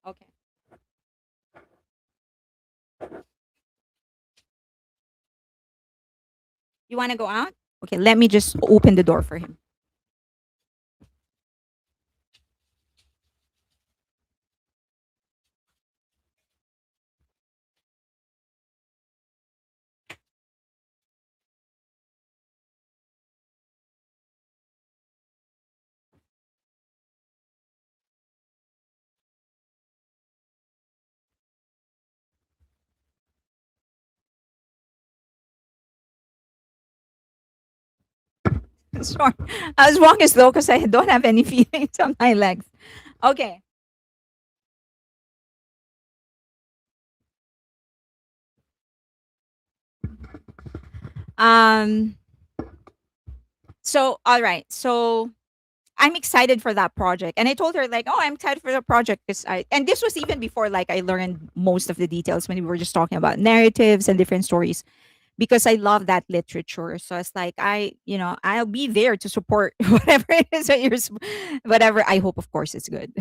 Okay. You want to go out? Okay, let me just open the door for him. Sure. As long as though, because I don't have any feelings on my legs. Okay. Um, so all right. So I'm excited for that project. And I told her like, "Oh, I'm excited for the project because I," and this was even before like I learned most of the details when we were just talking about narratives and different stories because I love that literature. So it's like I'll be there to support whatever it is that whatever. I hope of course it's good.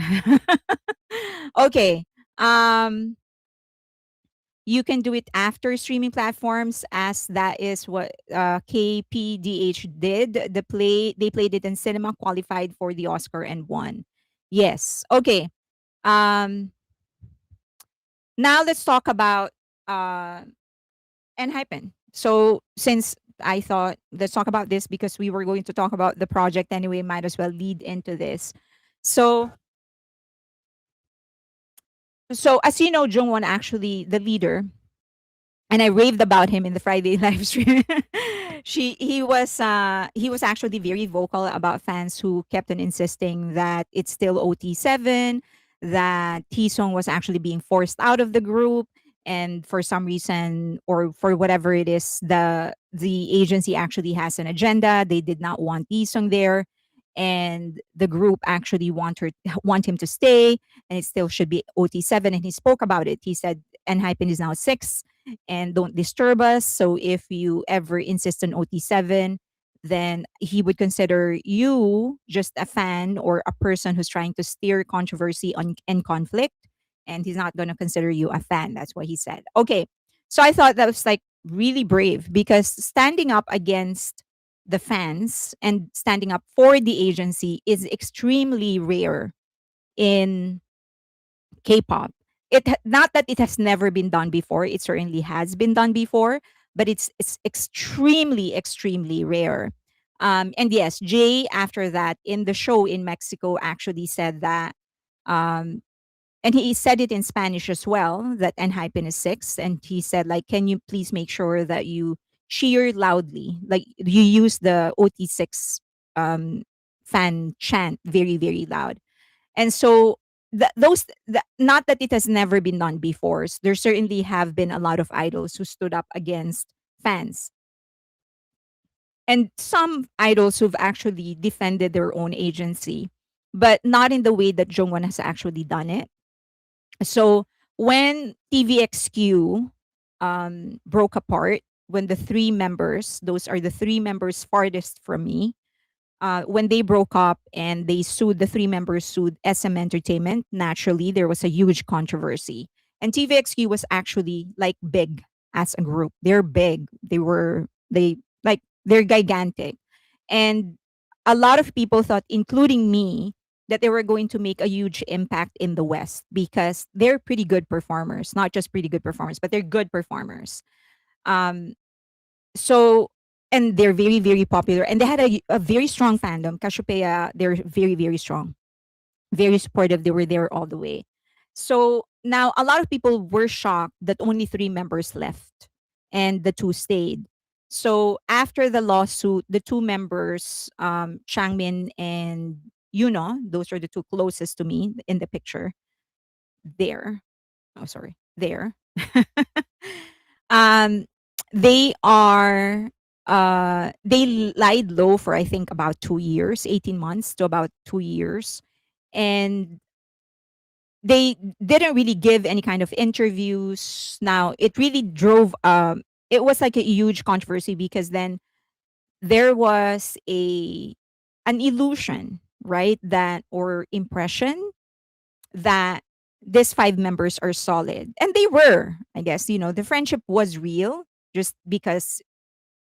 Okay. Um you can do it after streaming platforms, as that is what KPDH did. They played it in cinema, qualified for the Oscar and won. Yes. Okay. Um, now let's talk about uh, Enhypen. So since I thought let's talk about this because we were going to talk about the project anyway, might as well lead into this. So so as you know, Jungwon actually the leader, and I raved about him in the Friday live stream. He was actually very vocal about fans who kept on insisting that it's still OT7, that T-Song was actually being forced out of the group, and for some reason or for whatever it is, the agency actually has an agenda. They did not want T-Song there, and the group actually want him to stay, and it still should be OT7. And he spoke about it. He said, "Enhypen is now six and don't disturb us. So if you ever insist on OT7, then he would consider you just a fan or a person who's trying to steer controversy and conflict. And he's not going to consider you a fan." That's what he said. Okay. So I thought that was like really brave because standing up against the fans and standing up for the agency is extremely rare in K-pop. Not that it has never been done before. It certainly has been done before, but it's extremely extremely rare. And yes, Jay after that in the show in Mexico actually said that, um, and he said it in Spanish as well that Enhypen is six, and he said like, "Can you please make sure that you cheer loudly, like you use the OT6 um, fan chant very very loud." And so not that it has never been done before. There certainly have been a lot of idols who stood up against fans. And some idols who've actually defended their own agency, but not in the way that Jongwon has actually done it. So when TVXQ broke apart, when the three members, those are the three members farthest from me, when they broke up and they sued, the three members sued SM Entertainment, naturally there was a huge controversy. And TVXQ was actually like big as a group. They're big. They're gigantic. And a lot of people thought, including me, that they were going to make a huge impact in the West because they're pretty good performers, not just pretty good performers, but they're good performers. Um, so and they're very very popular and they had a very strong fandom. Cassiopeia, they're very very strong, very supportive. They were there all the way. So now a lot of people were shocked that only three members left and the two stayed. So after the lawsuit, the two members, Changmin and Yuno, those are the two closest to me in the picture there. Oh, sorry, there. um, they are they lied low for I think about 2 years, 18 months to about 2 years, and they didn't really give any kind of interviews. Now it really drove. It was like a huge controversy because then there was a an illusion, right? That or impression that these five members are solid. And they were, I guess, the friendship was real. Just because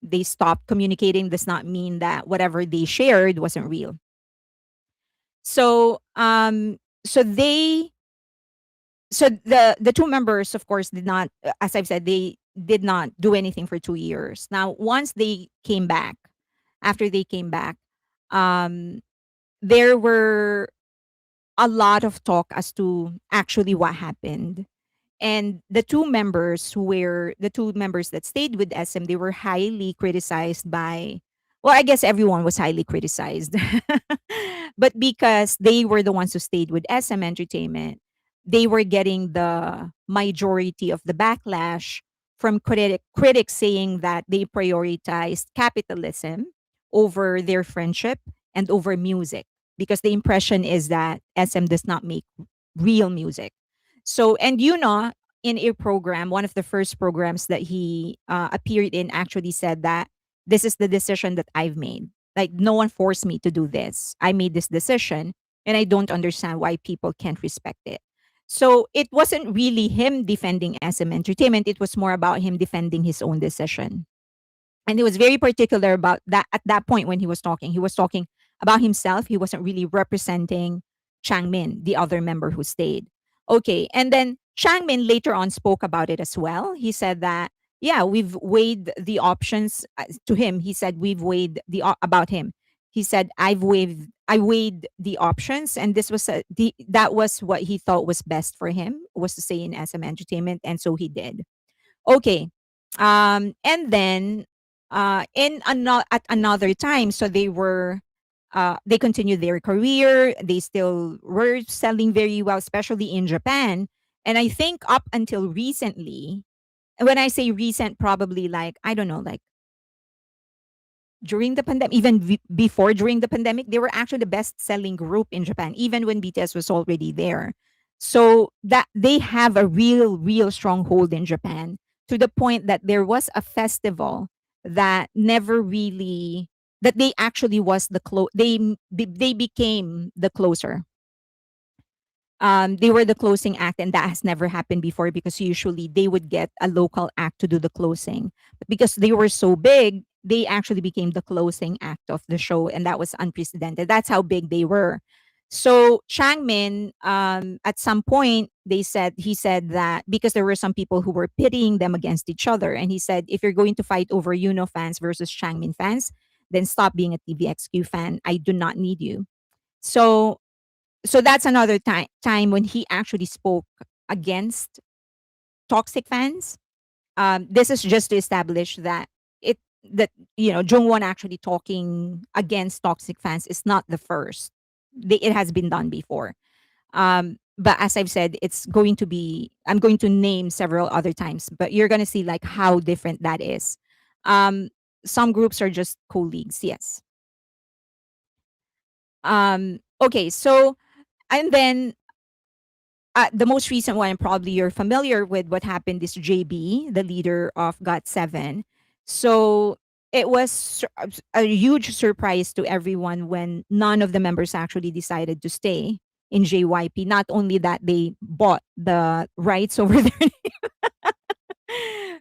they stopped communicating does not mean that whatever they shared wasn't real. So, so they, so the two members, of course, did not, as I've said, they did not do anything for 2 years. Now, once they came back, after they came back, um, there were a lot of talk as to actually what happened. And the two members that stayed with SM, they were highly criticized by, well, I guess everyone was highly criticized. But because they were the ones who stayed with SM Entertainment, they were getting the majority of the backlash from critics saying that they prioritized capitalism over their friendship and over music, because the impression is that SM does not make real music. So, and in a program, one of the first programs that he appeared in actually said that this is the decision that I've made. Like, no one forced me to do this. I made this decision, and I don't understand why people can't respect it. So it wasn't really him defending SM Entertainment. It was more about him defending his own decision. And he was very particular about that at that point when he was talking. He was talking about himself. He wasn't really representing Changmin, the other member who stayed. Okay. And then Changmin later on spoke about it as well. He said that, yeah, we've weighed the options to him. He said, we've weighed about him. He said, I weighed the options, and this was that was what he thought was best for him, was to stay in SM Entertainment. And so he did. Okay. And then at another time, so they continued their career. They still were selling very well, especially in Japan. And I think up until recently, and when I say recent, probably like, I don't know, like during the pandemic, even before during the pandemic, they were actually the best selling group in Japan, even when BTS was already there. So that they have a real stronghold in Japan, to the point that there was a festival that never really, that they actually was they became the closer. They were the closing act, and that has never happened before, because usually they would get a local act to do the closing. But because they were so big, they actually became the closing act of the show, and that was unprecedented. That's how big they were. So Changmin, at some point, he said that because there were some people who were pitting them against each other, and he said, if you're going to fight over fans versus Changmin fans, then stop being a TVXQ fan. I do not need you. So that's another time when he actually spoke against toxic fans. This is just to establish that it that Jungwon actually talking against toxic fans is not the first. It has been done before. But as I've said, it's going to be. I'm going to name several other times, but you're gonna see like how different that is. Some groups are just colleagues, yes. Okay, so and then the most recent one, probably you're familiar with what happened, is JB, the leader of GOT7. So it was a huge surprise to everyone when none of the members actually decided to stay in JYP. Not only that, they bought the rights over there.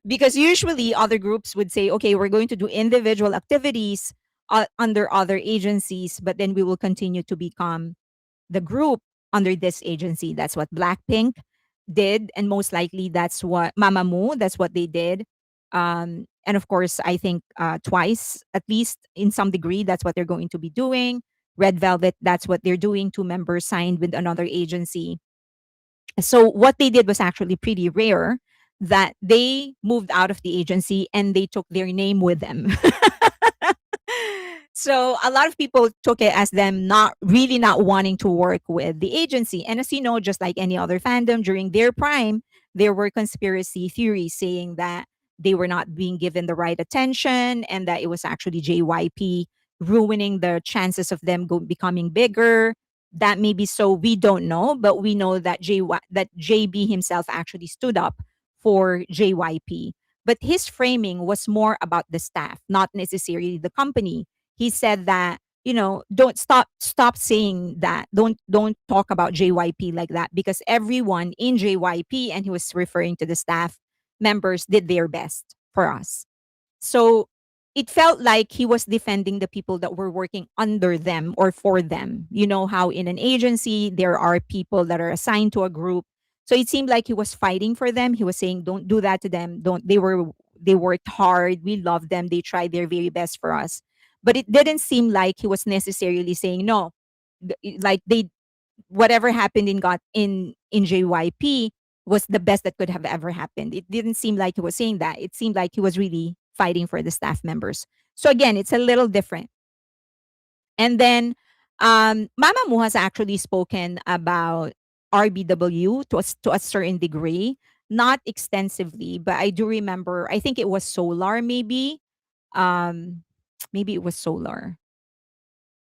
Because usually other groups would say, okay, we're going to do individual activities under other agencies, but then we will continue to become the group under this agency. That's what Blackpink did, and most likely that's what Mamamoo, that's what they did. And of course, I think Twice, at least in some degree, that's what they're going to be doing. Red Velvet, that's what they're doing. Two members signed with another agency. So what they did was actually pretty rare, that they moved out of the agency and they took their name with them. So a lot of people took it as them not wanting to work with the agency. And as you know, just like any other fandom during their prime, there were conspiracy theories saying that they were not being given the right attention, and that it was actually JYP ruining the chances of them becoming bigger. That may be so, we don't know, but we know that that JB himself actually stood up for JYP. But his framing was more about the staff, not necessarily the company. He said that, don't stop saying that. Don't talk about JYP like that, because everyone in JYP, and he was referring to the staff members, did their best for us. So it felt like he was defending the people that were working under them or for them. You know how in an agency there are people that are assigned to a group. So it seemed like he was fighting for them. He was saying, don't do that to them. Don't they worked hard. We love them. They tried their very best for us. But it didn't seem like he was necessarily saying no. Like they whatever happened in JYP was the best that could have ever happened. It didn't seem like he was saying that. It seemed like he was really fighting for the staff members. So again, it's a little different. And then Mamamoo has actually spoken about RBW to a certain degree. not extensively, but I do remember, I think it was Solar maybe. Um maybe it was Solar.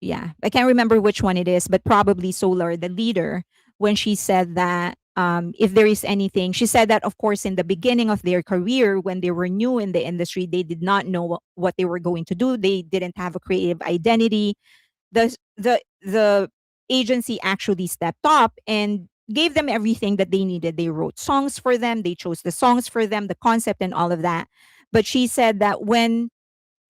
Yeah, I can't remember which one it is, but probably Solar, the leader, when she said that if there is anything, she said that, of course, in the beginning of their career, when they were new in the industry, they did not know what they were going to do. They didn't have a creative identity. The agency actually stepped up and gave them everything that they needed. They wrote songs for them, they chose the songs for them, the concept and all of that. But she said that when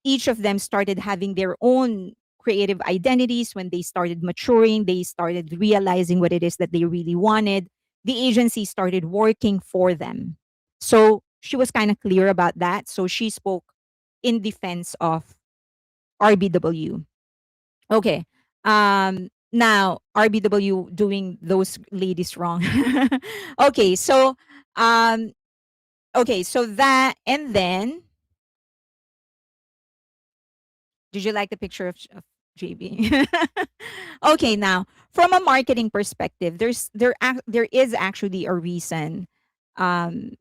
each of them started having their own creative identities, when they started maturing, they started realizing what it is that they really wanted, the agency started working for them. So she was kind of clear about that. So she spoke in defense of RBW. Okay. Now RBW doing those ladies wrong. Okay, so um okay, so that, and then did you like the picture of JB? Okay, now from a marketing perspective, there is actually a reason, um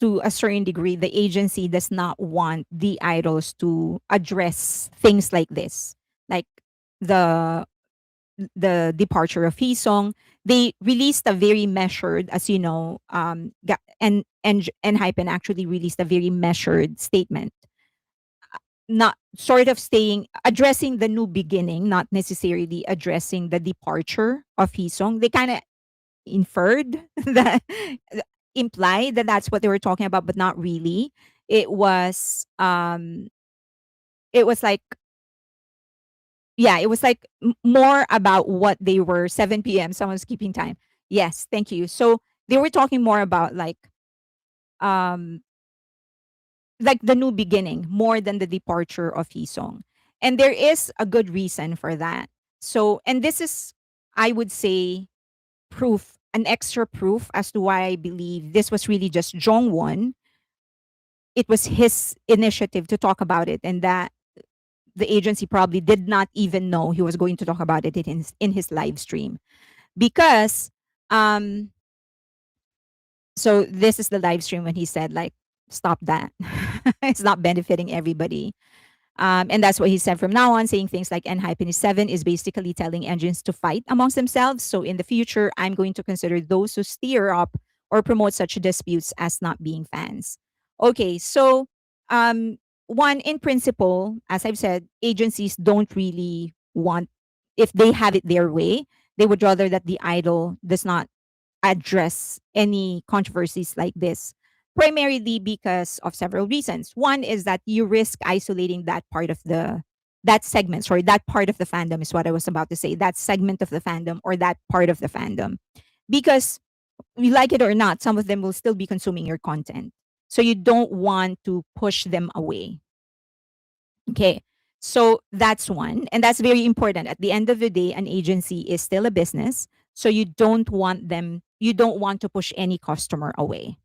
to a certain degree the agency does not want the idols to address things like this, like the departure of Song. They released a very measured, as you know, and Hypen actually released a very measured statement, not sort of staying addressing the new beginning, not necessarily addressing the departure of Song. They kind of inferred that, implied that that's what they were talking about, but not really. It was it was like, yeah, it was like more about what they were. 7 p.m. Someone's keeping time. Yes, thank you. So they were talking more about um like the new beginning more than the departure of Song. And there is a good reason for that. So, and this is, I would say, proof, an extra proof as to why I believe this was really just Jongwon. It was his initiative to talk about it, and that the agency probably did not even know he was going to talk about it in his live stream. Because um so this is the live stream when he said, like, stop that. It's not benefiting everybody. And that's what he said from now on, saying things like Enhypen'S 7 is basically telling engines to fight amongst themselves. So in the future, I'm going to consider those who steer up or promote such disputes as not being fans. Okay, so um, one, in principle, as I've said, agencies don't really want, if they have it their way, they would rather that the idol does not address any controversies like this, primarily because of several reasons. One is that you risk isolating that part of that segment, sorry, that part of the fandom is what I was about to say, that segment of the fandom or that part of the fandom. Because you like it or not, some of them will still be consuming your content. So you don't want to push them away. Okay. So that's one. And that's very important. At the end of the day, an agency is still a business. So you don't want to push any customer away.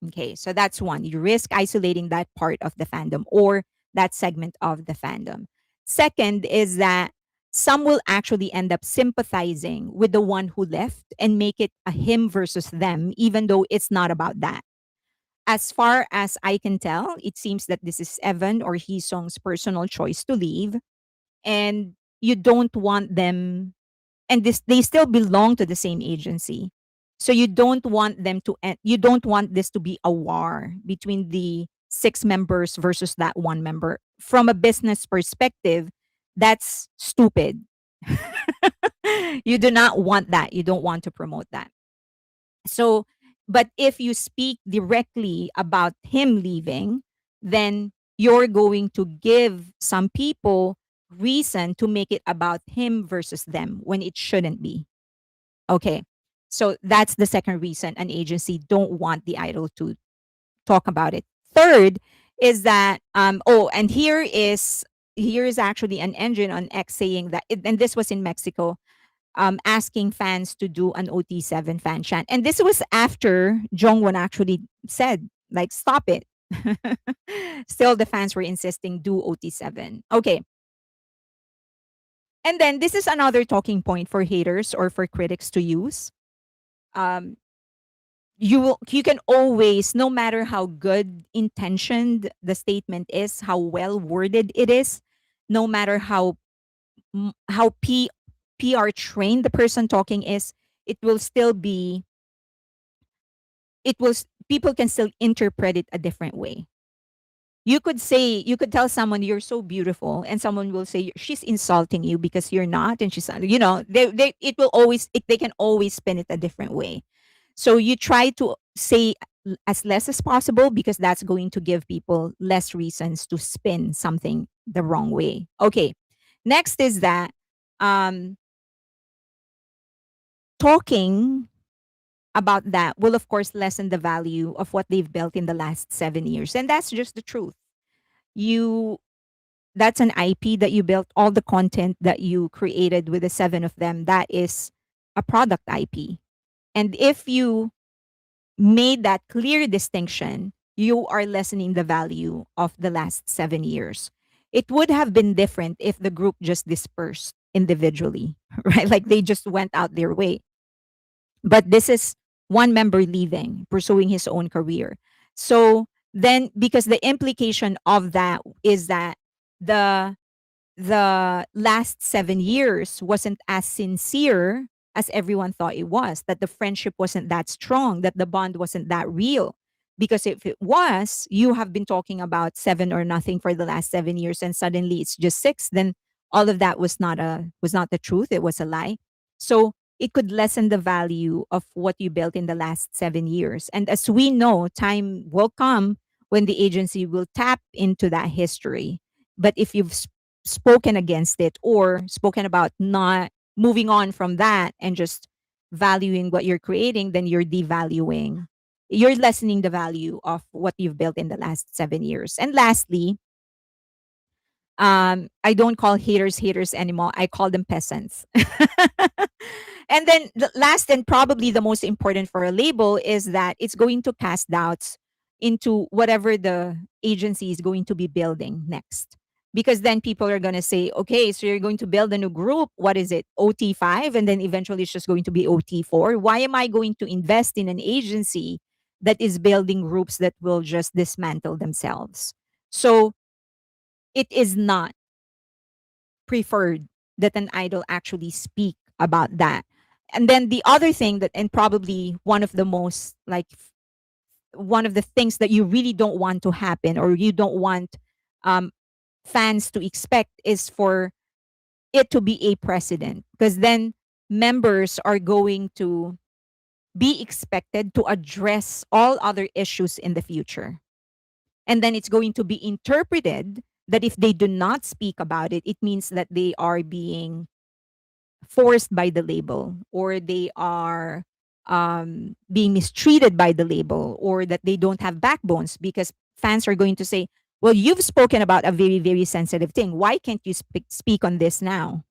Okay. So that's one. You risk isolating that part of the fandom or that segment of the fandom. Second is that some will actually end up sympathizing with the one who left and make it a him versus them, even though it's not about that. As far as I can tell, it seems that this is Evan or Song's personal choice to leave, and you don't want them, and this they still belong to the same agency. So you don't want them to you don't want this to be a war between the six members versus that one member. From a business perspective, that's stupid. You do not want that. You don't want to promote that. So, but if you speak directly about him leaving, then you're going to give some people reason to make it about him versus them when it shouldn't be. Okay. So that's the second reason an agency don't want the idol to talk about it. Third is that and here is actually an engine on X saying that and this was in Mexico, asking fans to do an OT7 fan chant. And this was after Jongwon actually said, like, stop it. Still, the fans were insisting, do OT7. Okay. And then this is another talking point for haters or for critics to use. Um, you can always, no matter how good intentioned the statement is, how well worded it is, no matter how PR trained the person talking is, it will still be people can still interpret it a different way. You could tell someone you're so beautiful, and someone will say she's insulting you because you're not, and she's not, they it will always they can always spin it a different way. So you try to say as less as possible, because that's going to give people less reasons to spin something the wrong way. Okay. Next is that um, talking about that will, of course, lessen the value of what they've built in the last 7 years. And that's just the truth. You That's an IP that you built, all the content that you created with the seven of them, that is a product IP. And if you made that clear distinction, you are lessening the value of the last 7 years. It would have been different if the group just dispersed individually, right? Like they just went out their way. But this is one member leaving, pursuing his own career. So then, because the implication of that is that the the last 7 years wasn't as sincere as everyone thought it was, that the friendship wasn't that strong, that the bond wasn't that real. Because if it was, you have been talking about seven or nothing for the last 7 years, and suddenly it's just six, then all of that was not the truth. It was a lie. So it could lessen the value of what you built in the last 7 years. And as we know, time will come when the agency will tap into that history. But if you've spoken against it, or spoken about not moving on from that and just valuing what you're creating, then you're lessening the value of what you've built in the last 7 years. And lastly, I don't call haters haters anymore. I call them peasants. And then the last and probably the most important for a label is that it's going to cast doubts into whatever the agency is going to be building next. Because then people are going to say, okay, so you're going to build a new group. What is it? OT5? And then eventually it's just going to be OT4. Why am I going to invest in an agency that is building groups that will just dismantle themselves? So it is not preferred that an idol actually speak about that. And then the other thing that, and probably one of the most like one of the things that you really don't want to happen, or you don't want um, fans to expect, is for it to be a precedent, because then members are going to be expected to address all other issues in the future. And then it's going to be interpreted that if they do not speak about it, it means that they are being forced by the label, or they are being mistreated by the label, or that they don't have backbones, because fans are going to say, well, you've spoken about a very, very sensitive thing. Why can't you speak on this now?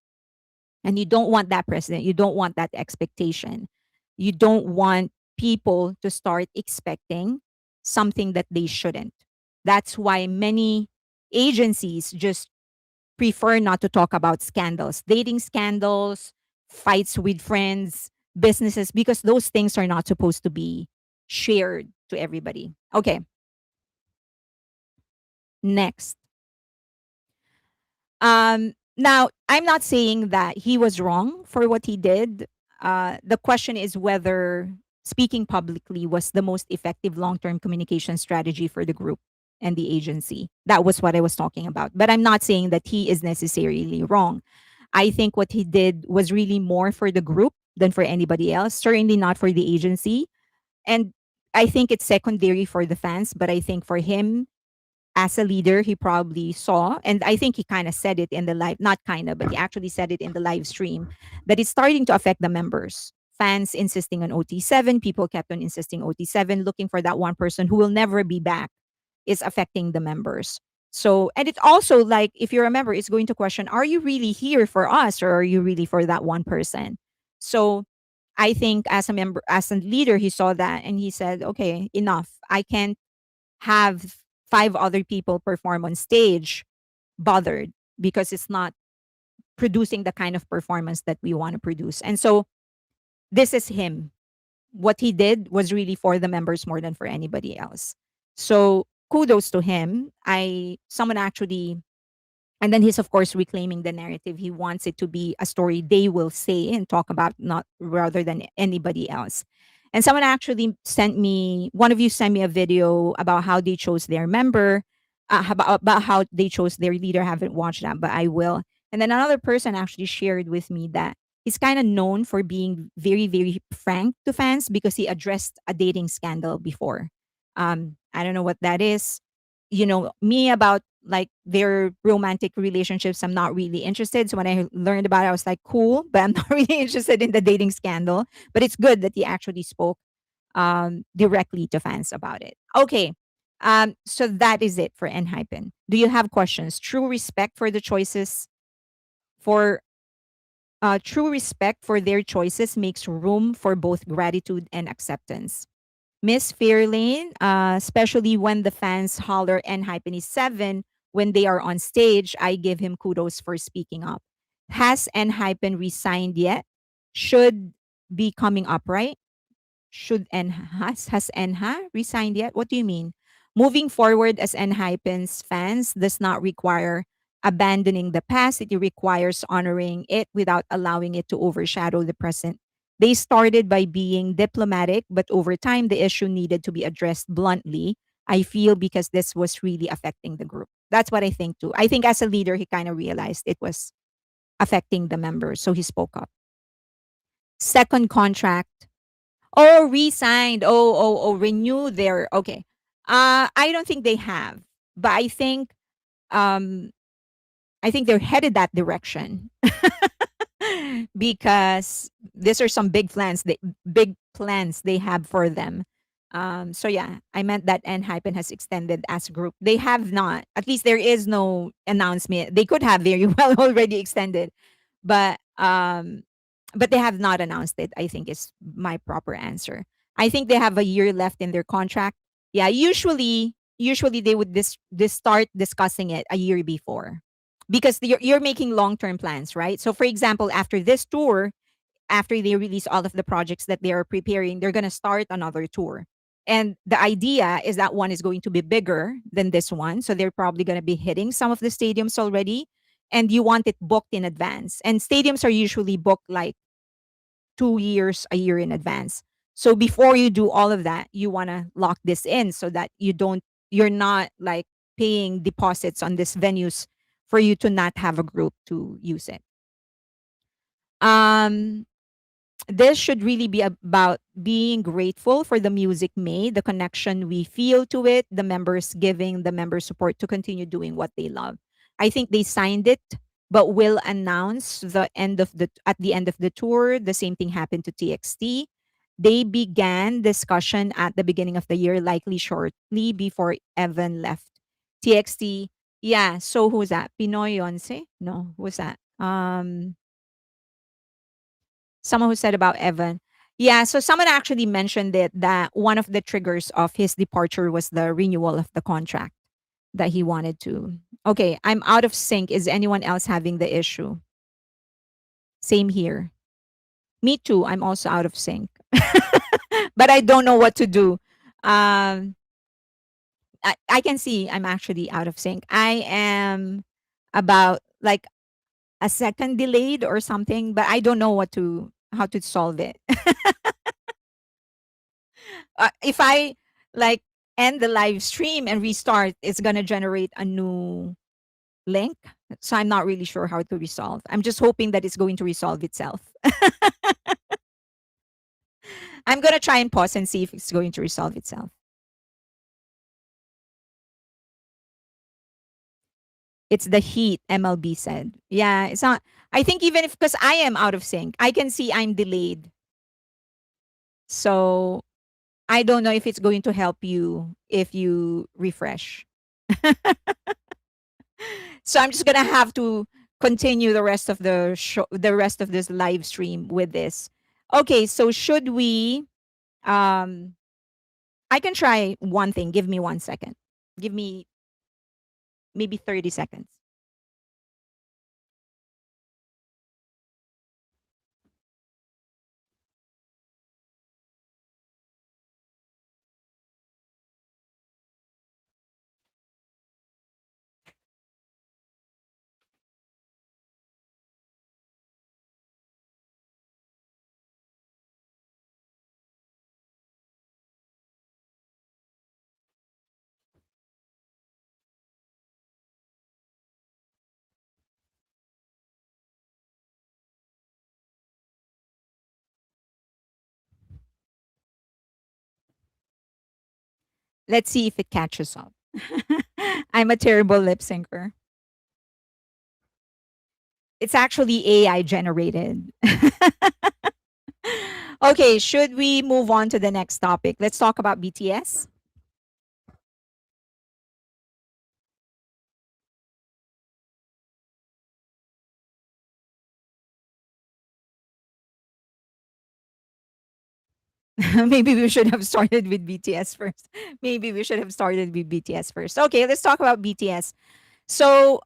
And you don't want that precedent. You don't want that expectation. You don't want people to start expecting something that they shouldn't. That's why many agencies just prefer not to talk about scandals, dating scandals, fights with friends, businesses, because those things are not supposed to be shared to everybody. Okay, next. Now, I'm not saying that he was wrong for what he did. The question is whether speaking publicly was the most effective long term communication strategy for the group and the agency. That was what I was talking about. But I'm not saying that he is necessarily wrong. I think what he did was really more for the group than for anybody else, certainly not for the agency. And I think it's secondary for the fans, but I think for him, as a leader, he probably saw, and I think he kind of said it in the live, not kind of, but he actually said it in the live stream, that it's starting to affect the members. Fans insisting on OT7, people kept on insisting OT7, looking for that one person who will never be back, is affecting the members. So, and it's also like, if you remember, it's going to question, are you really here for us, or are you really for that one person? So, I think as a member, as a leader, he saw that and he said, okay, enough. I can't have five other people perform on stage bothered, because it's not producing the kind of performance that we want to produce. And so this is him. what he did was really for the members more than for anybody else. So kudos to him. I someone actually and then he's of course reclaiming the narrative. He wants it to be a story they will say and talk about, not rather than anybody else. And someone actually sent me, one of you sent me a video about how they chose their member, about how they chose their leader. I haven't watched that, but I will. And then another person actually shared with me that he's kind of known for being very, very frank to fans because he addressed a dating scandal before. I don't know what that is. You know me about like their romantic relationships. I'm not really interested. So when I learned about it, I was like, cool, but I'm not really interested in the dating scandal. But it's good that he actually spoke directly to fans about it. Okay. So that is it for Enhypen. Do you have questions? True respect for their choices makes room for both gratitude and acceptance. Miss Fairlane, especially when the fans holler Enhypen is 7 when they are on stage, I give him kudos for speaking up. Has Enhypen resigned yet? Should be coming up, right? Should has Enha resigned yet? What do you mean? Moving forward as Enhypen's fans does not require abandoning the past. It requires honoring it without allowing it to overshadow the present. They started by being diplomatic, but over time the issue needed to be addressed bluntly. I feel because this was really affecting the group. That's what I think too. I think as a leader, he kind of realized it was affecting the members, so he spoke up. Second contract. Oh, re-signed. Renew their okay. I don't think they have, but um I think they're headed that direction. Because these are some big plans they have for them. So yeah, I meant that Enhypen has extended as a group. They have not. At least there is no announcement. They could have very well already extended, but they have not announced it. I think is my proper answer. I think they have a year left in their contract. Yeah, usually they would this start discussing it a year before because you're making long-term plans, right? So for example, after this tour, after they release all of the projects that they are preparing, they're going to start another tour. And the idea is that one is going to be bigger than this one. So they're probably going to be hitting some of the stadiums already. And you want it booked in advance. And stadiums are usually booked like 2 years, a year in advance. So before you do all of that, you want to lock this in so that you're not like paying deposits on these venues for you to not have a group to use it. Um, this should really be about being grateful for the music made, the connection we feel to it, the members giving the members support to continue doing what they love. I think they signed it, but will announce at the end of the tour. The same thing happened to TXT. They began discussion at the beginning of the year, likely shortly before Evan left. TXT, yeah. So who's that? Pinoy Yonce? No, who's that? Someone who said about Evan. Yeah, so someone actually mentioned it that one of the triggers of his departure was the renewal of the contract that he wanted to. Okay, I'm out of sync. Is anyone else having the issue? Same here. Me too. I'm also out of sync. But I don't know what to do. Um, I can see I'm actually out of sync. I am about like a second delayed or something, but I don't know how to solve it. If I like end the live stream and restart, it's gonna generate a new link. So I'm not really sure how to resolve. I'm just hoping that it's going to resolve itself. I'm gonna try and pause and see if it's going to resolve itself. It's the heat, MLB said. Yeah, it's not. I think even if because I am out of sync, I can see I'm delayed. So I don't know if it's going to help you if you refresh. So I'm just gonna have to continue the rest of the show, the rest of this live stream with this. Okay, so should we? Um, I can try one thing. Give me 1 second. Give me maybe 30 seconds. Let's see if it catches up. I'm a terrible lip syncer. It's actually AI generated. Okay, should we move on to the next topic? Let's talk about BTS. Maybe we should have started with BTS first. Maybe we should have started with BTS first. Okay, let's talk about BTS. So,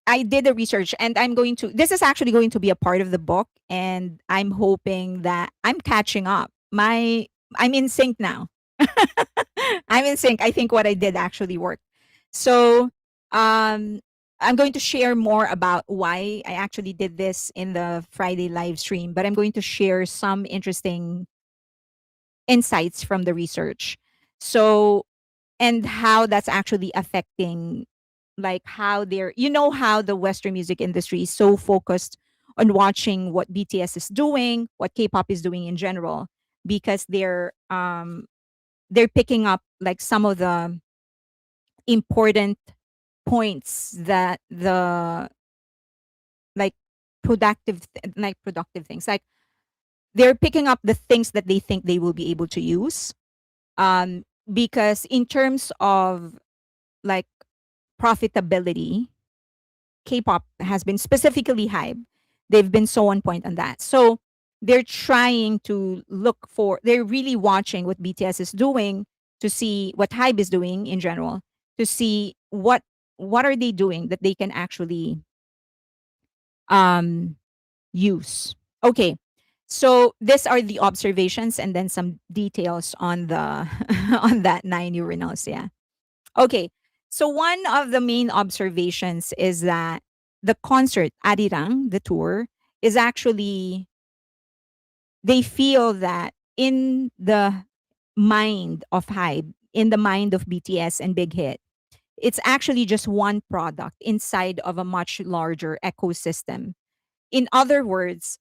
I did the research and this is actually going to be a part of the book. And I'm hoping that I'm catching up. I'm in sync now. I'm in sync. I think what I did actually worked. So, um, I'm going to share more about why I actually did this in the Friday live stream, but I'm going to share some interesting insights from the research. So, and how that's actually affecting, like, how how the Western music industry is so focused on watching what BTS is doing, what K-pop is doing in general, because they're picking up like some of the important points that the like productive things, like they're picking up the things that they think they will be able to use, um because in terms of like profitability, K-pop has been specifically hype. They've been so on point on that. So they're really watching what BTS is doing, to see what hype is doing in general, to see what are they doing that they can actually um use. Okay. So these are the observations and then some details on the on that nine urinals. Yeah. Okay. So one of the main observations is that the concert, Arirang, the tour, is actually, they feel that in the mind of Hybe, in the mind of BTS and Big Hit, it's actually just one product inside of a much larger ecosystem. In other words,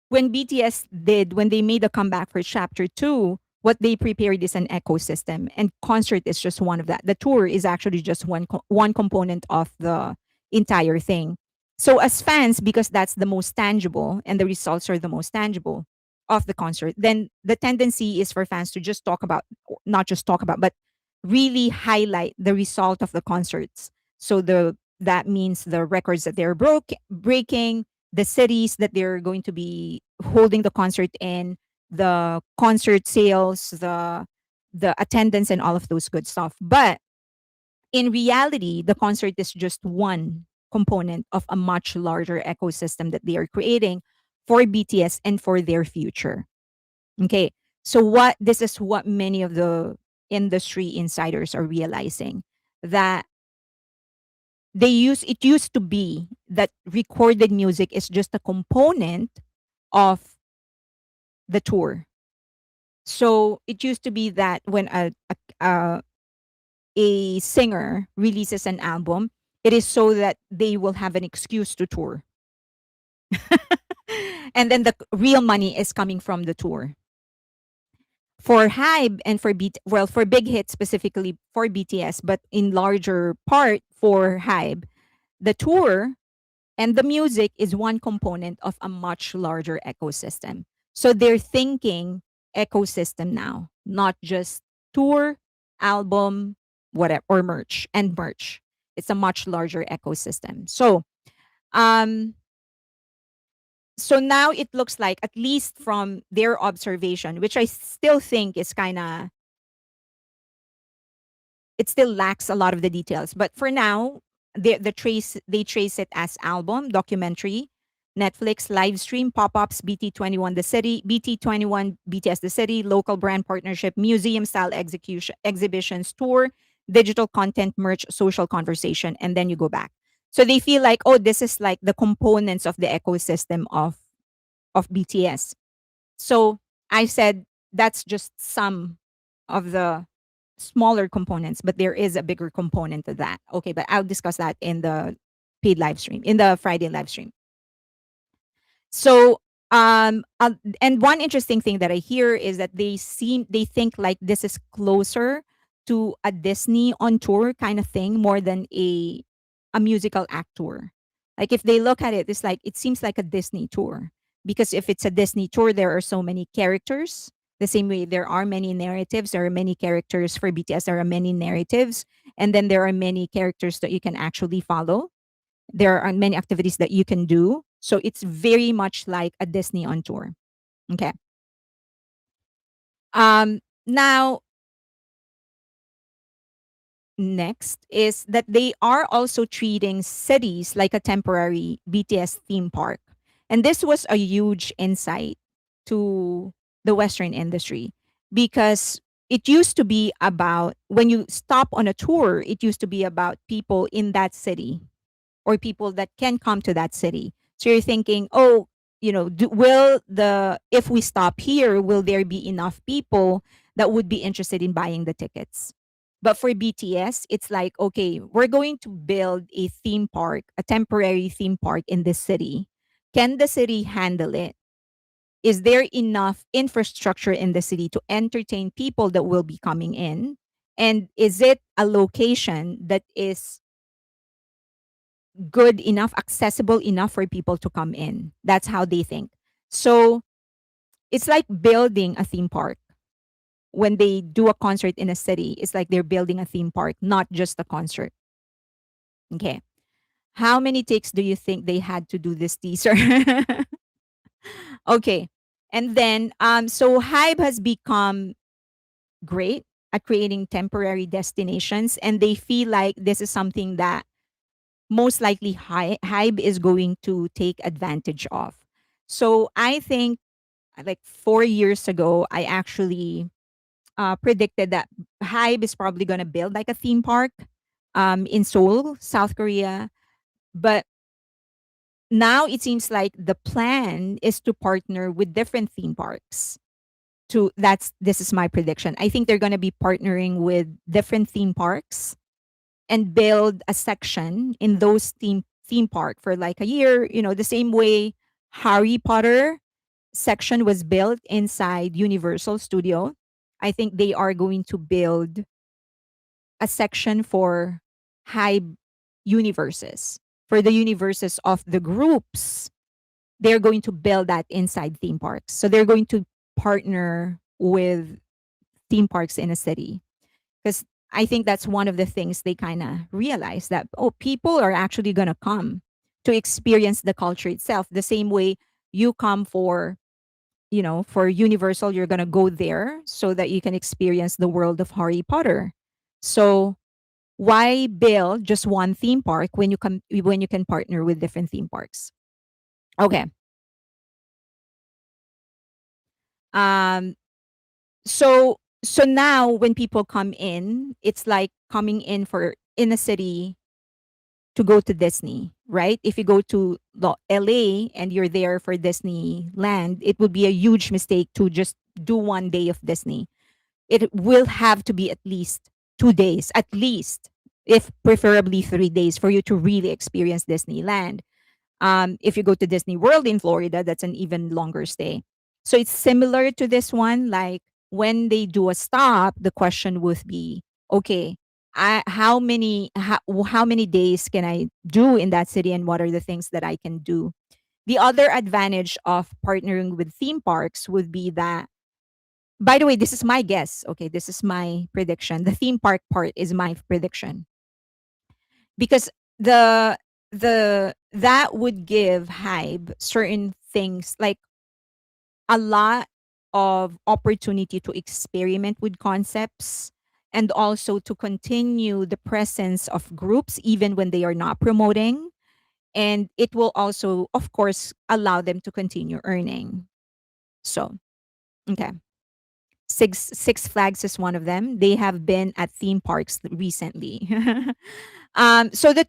when they made a comeback for chapter 2, what they prepared is an ecosystem, and concert is just one of that. The tour is actually just one component of the entire thing. So as fans, because that's the most tangible and the results are the most tangible of the concert, then the tendency is for fans to just talk about, not just talk about, but really highlight the result of the concerts. So that means the records that they're breaking, the cities that they're going to be holding the concert in, the concert sales, the attendance, and all of those good stuff. But in reality, the concert is just one component of a much larger ecosystem that they are creating for BTS and for their future. Okay. So what this is what many of the industry insiders are realizing, that it used to be that recorded music is just a component of the tour. So it used to be that when a singer releases an album, it is so that they will have an excuse to tour. And then the real money is coming from the tour. For Hybe and for Big Hit, specifically for BTS, but in larger part for Hybe, the tour and the music is one component of a much larger ecosystem. So they're thinking ecosystem now, not just tour, album, whatever, or merch. It's a much larger ecosystem. Um, so now it looks like, at least from their observation, which I still think is kind of, it still lacks a lot of the details. But for now, they trace it as album, documentary, Netflix, live stream, pop-ups, BT21 The City, BT21 BTS The City, local brand partnership, museum style exhibitions, tour, digital content, merch, social conversation, and then you go back. So they feel like, oh, this is like the components of the ecosystem of BTS. So I said that's just some of the smaller components, but there is a bigger component to that. Okay, but I'll discuss that in the paid live stream, in the Friday live stream. So And one interesting thing that I hear is that they think like this is closer to a Disney on tour kind of thing more than a musical act tour. Like if they look at it, it's like it seems like a Disney tour, because if it's a Disney tour, there are so many characters. The same way there are many narratives, there are many characters for BTS. There are many narratives, and then there are many characters that you can actually follow. There are many activities that you can do. So it's very much like a Disney on tour. Okay. Now, next is that they are also treating cities like a temporary BTS theme park. And this was a huge insight to the Western industry, because it used to be about when you stop on a tour, it used to be about people in that city or people that can come to that city. So you're thinking, oh, will the if we stop here, will there be enough people that would be interested in buying the tickets? But for BTS, it's like, okay, we're going to build a theme park, a temporary theme park in this city. Can the city handle it? Is there enough infrastructure in the city to entertain people that will be coming in? And is it a location that is good enough, accessible enough for people to come in? That's how they think. So it's like building a theme park. When they do a concert in a city, it's like they're building a theme park, not just a concert. Okay. How many takes do you think they had to do this teaser? Okay. And then, so HYBE has become great at creating temporary destinations, and they feel like this is something that most likely HYBE is going to take advantage of. So I think like 4 years ago, I actually predicted that HYBE is probably going to build like a theme park in Seoul, South Korea. But now it seems like the plan is to partner with different theme parks. This is my prediction. I think they're going to be partnering with different theme parks and build a section in those theme park for like a year. The same way Harry Potter section was built inside Universal Studio. I think they are going to build a section for high universes, for the universes of the groups. They're going to build that inside theme parks. So they're going to partner with theme parks in a city, because I think that's one of the things they kind of realize, that oh, people are actually going to come to experience the culture itself the same way you come for Universal. You're going to go there so that you can experience the world of Harry Potter. So why build just one theme park when you can partner with different theme parks? Okay. um so now when people come in, it's like coming in a city to go to Disney, right? If you go to LA and you're there for Disneyland, it would be a huge mistake to just do one day of Disney. It will have to be at least 2 days, at least, if preferably 3 days, for you to really experience Disneyland. If you go to Disney World in Florida, that's an even longer stay. So it's similar to this one. Like when they do a stop, the question would be, okay, how many days can I do in that city, and what are the things that I can do? The other advantage of partnering with theme parks would be that, by the way, this is my guess. Okay, this is my prediction. The theme park part is my prediction, because the that would give HYBE certain things, like a lot of opportunity to experiment with concepts, and also to continue the presence of groups even when they are not promoting. And it will also, of course, allow them to continue earning. So, okay. Six Flags is one of them. They have been at theme parks recently. So the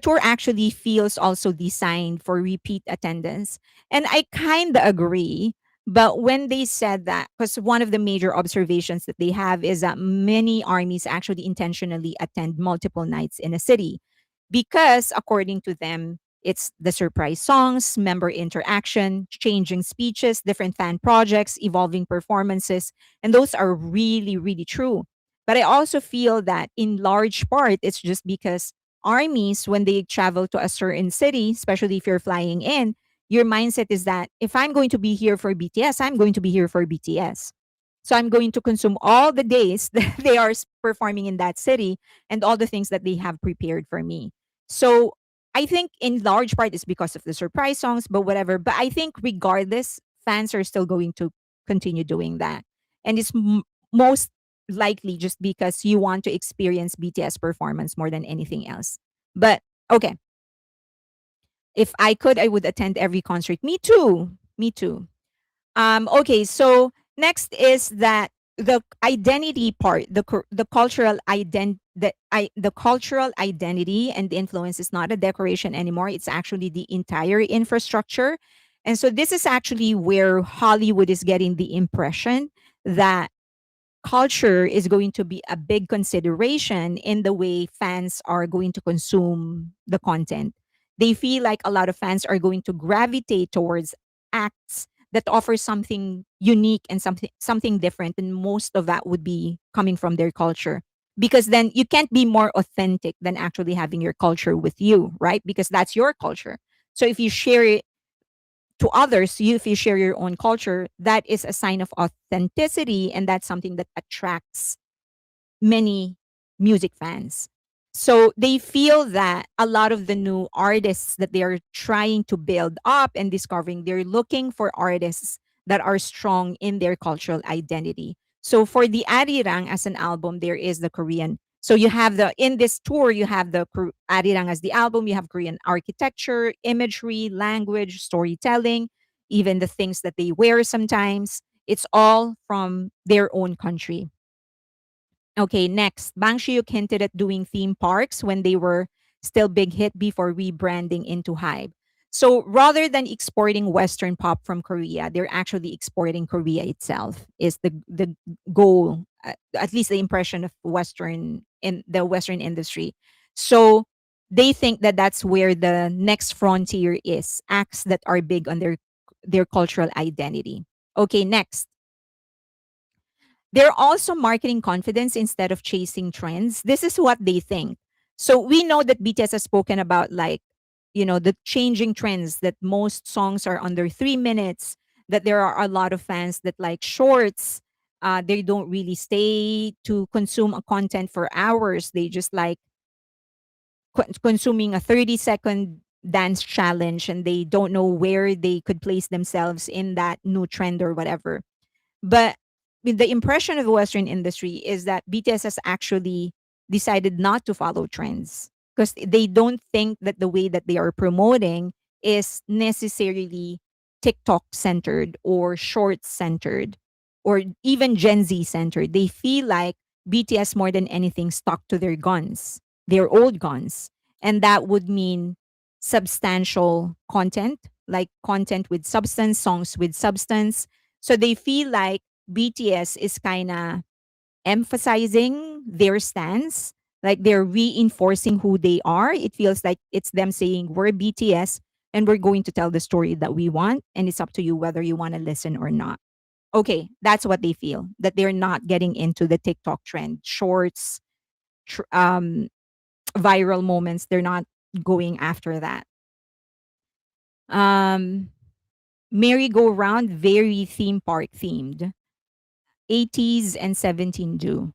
tour actually feels also designed for repeat attendance, and I kind of agree. But when they said that, because one of the major observations that they have is that many armies actually intentionally attend multiple nights in a city, because according to them, It's the surprise songs, member interaction, changing speeches, different fan projects, evolving performances. And those are really, really true. But I also feel that in large part, it's just because armies, when they travel to a certain city, especially if you're flying in, your mindset is that if I'm going to be here for BTS, I'm going to be here for BTS. So I'm going to consume all the days that they are performing in that city and all the things that they have prepared for me. So I think in large part it's because of the surprise songs, but whatever. But I think regardless, fans are still going to continue doing that. And it's most likely just because you want to experience BTS performance more than anything else. But okay, if I could, I would attend every concert. Me too. Me too. Okay, so next is that the identity part, the cultural the cultural identity and the influence is not a decoration anymore. It's actually the entire infrastructure. And so this is actually where Hollywood is getting the impression that culture is going to be a big consideration in the way fans are going to consume the content. They feel like a lot of fans are going to gravitate towards acts that offer something unique and something different, and most of that would be coming from their culture. Because then you can't be more authentic than actually having your culture with you, right? Because that's your culture. So if you share it to others, if you share your own culture, that is a sign of authenticity, and that's something that attracts many music fans. So they feel that a lot of the new artists that they are trying to build up and discovering, they're looking for artists that are strong in their cultural identity. So for the Arirang as an album, there is the Korean. So you have in this tour, you have the Arirang as the album, you have Korean architecture, imagery, language, storytelling, even the things that they wear sometimes. It's all from their own country. Okay, next. Bang Shiyuk hinted at doing theme parks when they were still big hit before rebranding into HYBE. So rather than exporting Western pop from Korea, they're actually exporting Korea itself. Is the goal, at least the impression of Western in the Western industry. So they think that that's where the next frontier is. Acts that are big on their cultural identity. Okay, next. They're also marketing confidence instead of chasing trends. This is what they think. So we know that BTS has spoken about, like, the changing trends, that most songs are under 3 minutes, that there are a lot of fans that like shorts. They don't really stay to consume a content for hours. They just like consuming a 30-second dance challenge, and they don't know where they could place themselves in that new trend or whatever. But the impression of the Western industry is that BTS has actually decided not to follow trends because they don't think that the way that they are promoting is necessarily TikTok centered or short centered or even Gen Z centered. They feel like BTS more than anything stuck to their guns, their old guns. And that would mean substantial content, like content with substance, songs with substance. So they feel like BTS is kind of emphasizing their stance, like they're reinforcing who they are. It feels like it's them saying, we're BTS and we're going to tell the story that we want. And it's up to you whether you want to listen or not. Okay, that's what they feel, that they're not getting into the TikTok trend, shorts, viral moments. They're not going after that. Um, Merry-go-round, very theme park themed. 80s and 17 do.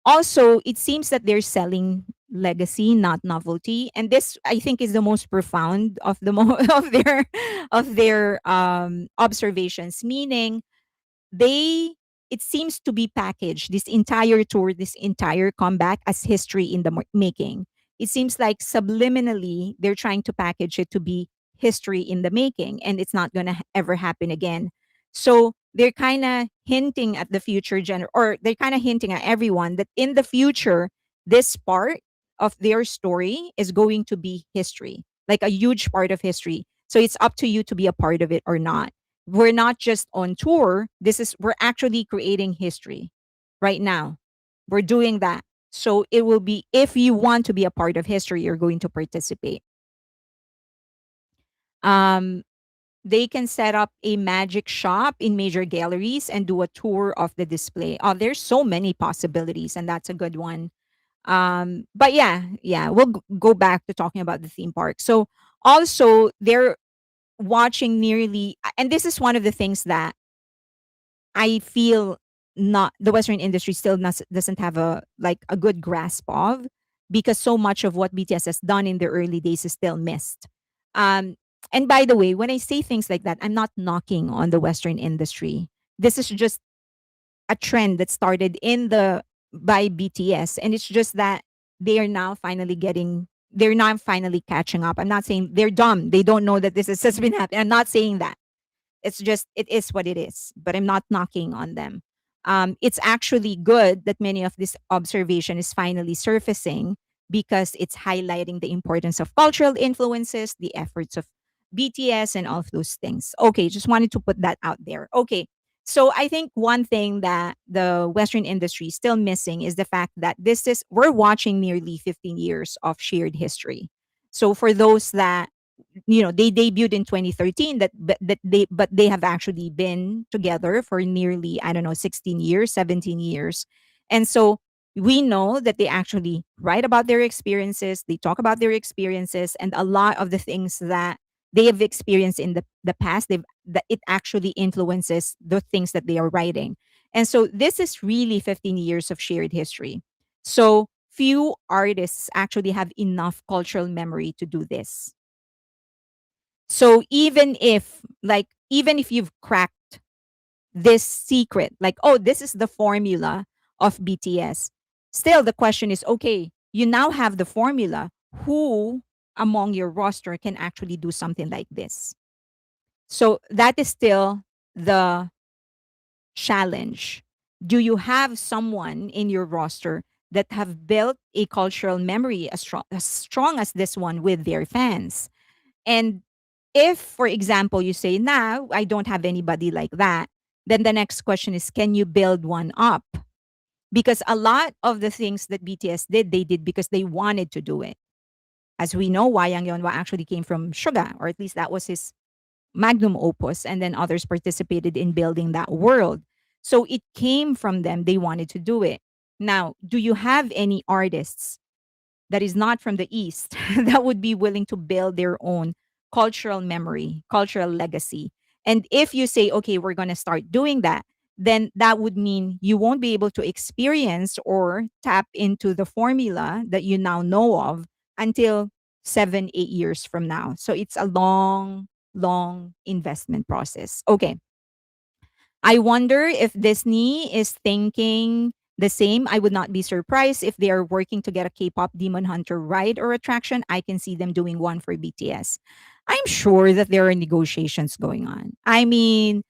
Also, it seems that they're selling legacy, not novelty, and this I think is the most profound of the of their observations. Meaning, they it seems to be packaged, this entire tour, this entire comeback, as history in the making. It seems like subliminally they're trying to package it to be history in the making, and it's not going to ever happen again. So they're kind of hinting at the future or they're kind of hinting at everyone that in the future this part of their story is going to be history, like a huge part of history. So it's up to you to be a part of it or not. We're not just on tour. We're actually creating history right now. We're doing that. So it will be, if you want to be a part of history, you're going to participate. Um, they can set up a magic shop in major galleries and do a tour of the display. Oh, there's so many possibilities, and that's a good one. But yeah, we'll go back to talking about the theme park. So also they're watching nearly, and this is one of the things that I feel not the Western industry still doesn't have a good grasp of, because so much of what BTS has done in the early days is still missed. Um, and by the way, when I say things like that, I'm not knocking on the Western industry. This is just a trend that started in the by BTS, and it's just that they're now finally catching up. I'm not saying they're dumb. They don't know that this has been happening. I'm not saying that. It's just it is what it is, but I'm not knocking on them. It's actually good that many of this observation is finally surfacing, because it's highlighting the importance of cultural influences, the efforts of BTS, and all of those things. Okay, just wanted to put that out there. Okay, so I think one thing that the Western industry is still missing is the fact that we're watching nearly 15 years of shared history. So for those that they debuted in 2013, but they have actually been together for nearly, I don't know, 16 years, 17 years. And so we know that they actually write about their experiences, they talk about their experiences, and a lot of the things that they have experienced in the past, that it actually influences the things that they are writing. And so this is really 15 years of shared history. So few artists actually have enough cultural memory to do this. So even if you've cracked this secret, like, oh, this is the formula of BTS, still the question is, okay, you now have the formula. Who among your roster can actually do something like this? So that is still the challenge. Do you have someone in your roster that have built a cultural memory as strong as this one with their fans? And if, for example, you say, nah, I don't have anybody like that, then the next question is, can you build one up? Because a lot of the things that BTS did, they did because they wanted to do it. As we know, Wayang Yonhwa actually came from Suga, or at least that was his magnum opus, and then others participated in building that world. So it came from them. They wanted to do it. Now, do you have any artists that is not from the East that would be willing to build their own cultural memory, cultural legacy? And if you say, okay, we're going to start doing that, then that would mean you won't be able to experience or tap into the formula that you now know of until 7, 8 years from now. So it's a long, long investment process. Okay. I wonder if Disney is thinking the same. I would not be surprised if they are working to get a K-pop Demon Hunter ride or attraction. I can see them doing one for BTS. I'm sure that there are negotiations going on. I mean,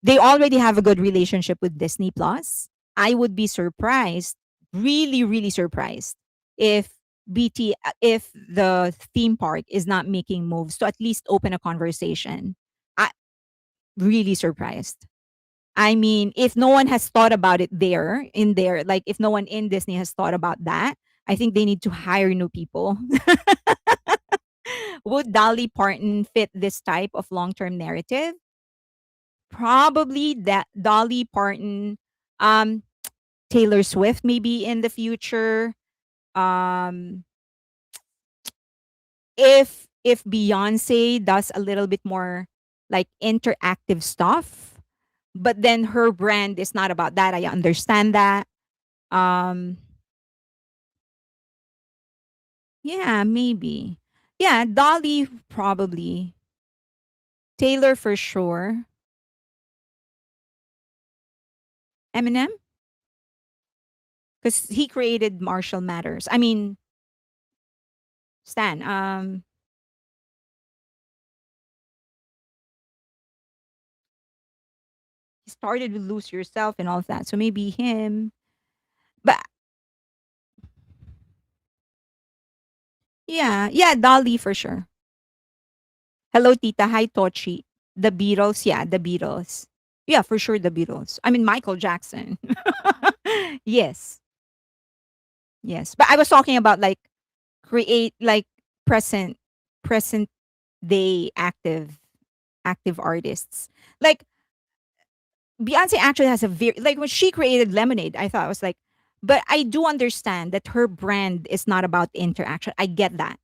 they already have a good relationship with Disney Plus. I would be surprised, really, really surprised, if if the theme park is not making moves to at least open a conversation. I really surprised. I mean, if no one has thought about it like if no one in Disney has thought about that, I think they need to hire new people. Would Dolly Parton fit this type of long-term narrative? Probably that Dolly Parton, um, Taylor Swift maybe in the future. Um, if Beyonce does a little bit more like interactive stuff, but then her brand is not about that. I understand that. Um, yeah, maybe. Yeah, Dolly probably. Taylor for sure. Eminem, because he created Marshall Matters. I mean, Stan. He started with Lose Yourself and all of that. So maybe him. But yeah, Dolly for sure. Hello, Tita. Hi, Tochi. The Beatles. Yeah, the Beatles. Yeah, for sure, the Beatles. I mean, Michael Jackson. Yes, yes. But I was talking about like create like present present day active artists. Like Beyonce actually has a very like when she created Lemonade, I thought I was like, but I do understand that her brand is not about interaction. I get that.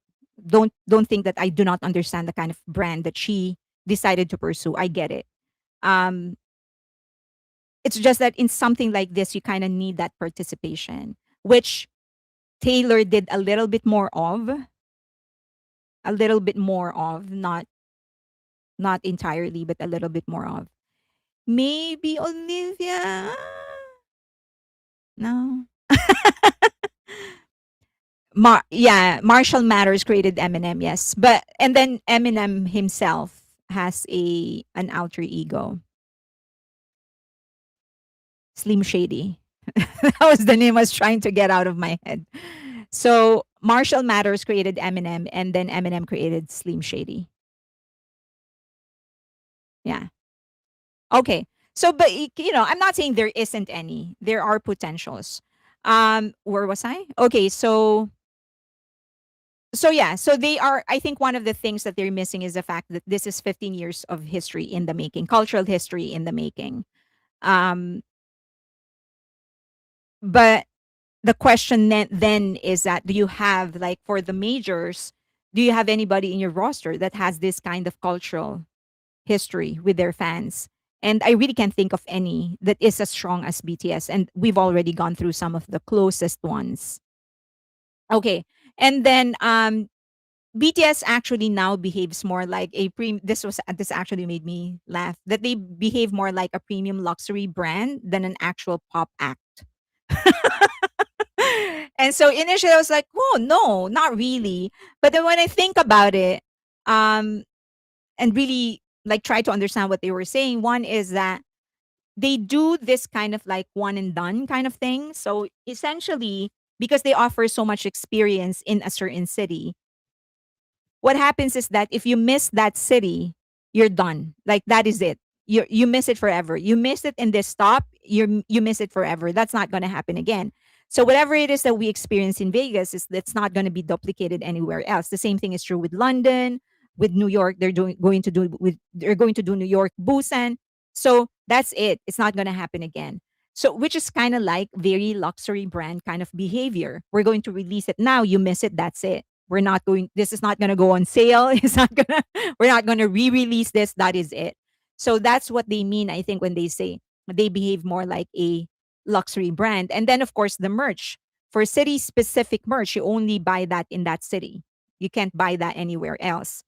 Don't think that I do not understand the kind of brand that she decided to pursue. I get it. Um, it's just that in something like this, you kind of need that participation, which Taylor did a little bit more of, not entirely, but a little bit more of. Maybe Olivia. No. Marshall Mathers created Eminem, yes. But and then Eminem himself has a an alter ego, Slim Shady. That was the name I was trying to get out of my head. So Marshall Mathers created Eminem, and then Eminem created Slim Shady. Yeah. Okay. So, but I'm not saying there isn't any. There are potentials. Where was I? Okay. So yeah, so they are. I think one of the things that they're missing is the fact that this is 15 years of history in the making, cultural history in the making. Um, but the question then is that do you have like for the majors, do you have anybody in your roster that has this kind of cultural history with their fans? And I really can't think of any that is as strong as BTS. And we've already gone through some of the closest ones. Okay. And then BTS actually now behaves more like a this actually made me laugh that they behave more like a premium luxury brand than an actual pop act. And so initially I was like, oh no, not really. But then when I think about it, um, and really like try to understand what they were saying, one is that they do this kind of like one and done kind of thing. So essentially, because they offer so much experience in a certain city, what happens is that if you miss that city, you're done. Like that is it. You miss it forever. You miss it in this stop, you miss it forever. That's not going to happen again. So whatever it is that we experience in Vegas is that's not going to be duplicated anywhere else. The same thing is true with London, with New York. They're going to do New York, Busan. So that's it. It's not going to happen again. So which is kind of like very luxury brand kind of behavior. We're going to release it now. You miss it. That's it. This is not going to go on sale. We're not going to re-release this. That is it. So that's what they mean, I think, when they say they behave more like a luxury brand. And then of course the merch. For city specific merch, you only buy that in that city. You can't buy that anywhere else.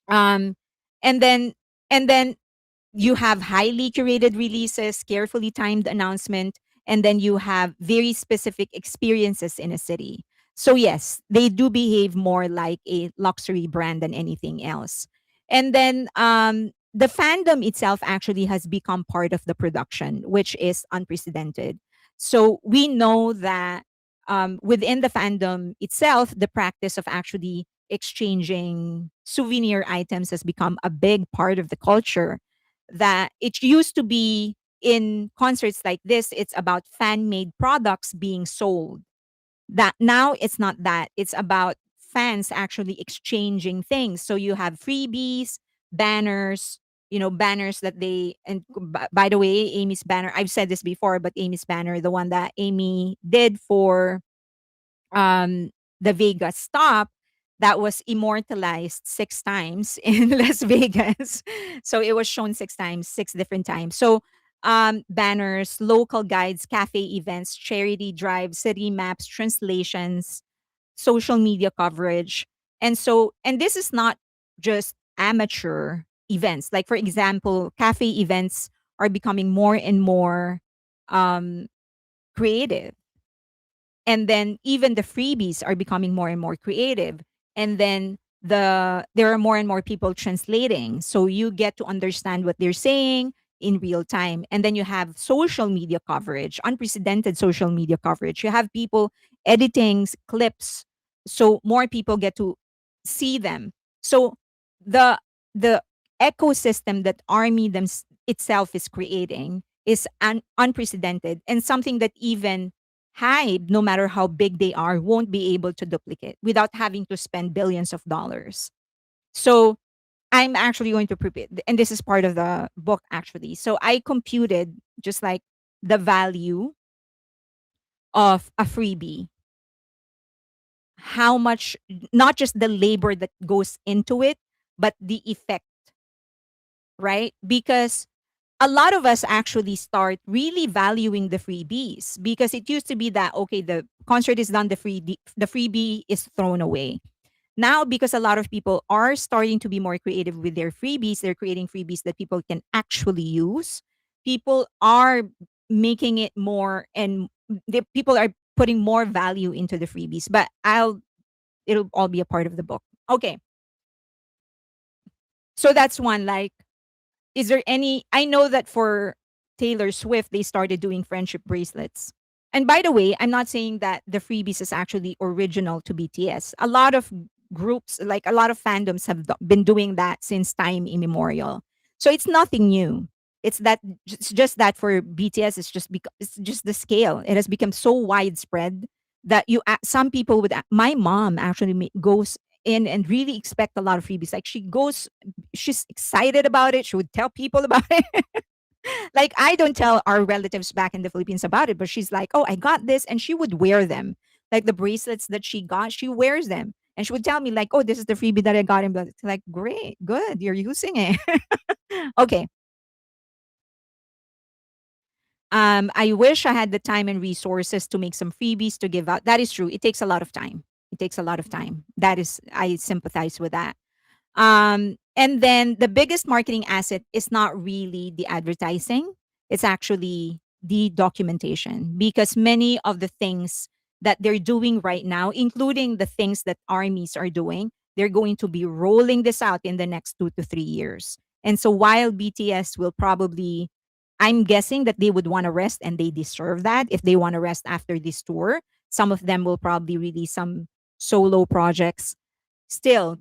Um and then and then you have highly curated releases, carefully timed announcement, and then you have very specific experiences in a city. So yes, they do behave more like a luxury brand than anything else. And then the fandom itself actually has become part of the production, which is unprecedented. So we know that within the fandom itself, the practice of actually exchanging souvenir items has become a big part of the culture that it used to be in concerts like this, it's about fan made products being sold. That now it's not that. It's about fans actually exchanging things. So you have freebies, banners, banners that by the way, Amy's banner, I've said this before, but Amy's banner, the one that Amy did for um, the Vegas stop that was immortalized 6 times in Las Vegas. So it was shown 6 times, 6 different times. So banners, local guides, cafe events, charity drives, city maps, translations, social media coverage. And this is not just amateur events. Like, for example, cafe events are becoming more and more um, creative, and then even the freebies are becoming more and more creative, and then there are more and more people translating, so you get to understand what they're saying in real time. And then you have social media coverage, unprecedented social media coverage. You have people editing clips, so more people get to see them. So the the ecosystem that itself is creating is unprecedented, and something that even HYBE, no matter how big they are, won't be able to duplicate without having to spend billions of dollars. So I'm actually going to prepare, and this is part of the book actually. So I computed just like the value of a freebie, how much, not just the labor that goes into it, but the effect, right? Because a lot of us actually start really valuing the freebies because it used to be that okay, the concert is done, the freebie is thrown away. Now, because a lot of people are starting to be more creative with their freebies, they're creating freebies that people can actually use. People are making it more, and the people are putting more value into the freebies. But it'll all be a part of the book. Okay, so that's one. Like, is there any? I know that for Taylor Swift, they started doing friendship bracelets. And by the way, I'm not saying that the freebies is actually original to BTS. A lot of groups, like a lot of fandoms, have been doing that since time immemorial. So it's nothing new. It's just that for BTS, it's just the scale. It has become so widespread that some people would. My mom actually goes in and really expect a lot of freebies. Like she's excited about it. She would tell people about it. Like I don't tell our relatives back in the Philippines about it, but she's like, "Oh, I got this," and she would wear them. Like the bracelets that she got, she wears them, and she would tell me like, "Oh, this is the freebie that I got," and it's like, "Great, good, you're using it." Okay. I wish I had the time and resources to make some freebies to give out. That is true. It takes a lot of time. It takes a lot of time. That is, I sympathize with that. And then the biggest marketing asset is not really the advertising, it's actually the documentation because many of the things that they're doing right now, including the things that armies are doing, they're going to be rolling this out in the next 2 to 3 years. And so while BTS will probably, I'm guessing that they would want to rest and they deserve that if they want to rest after this tour. Some of them will probably release some solo projects. Still,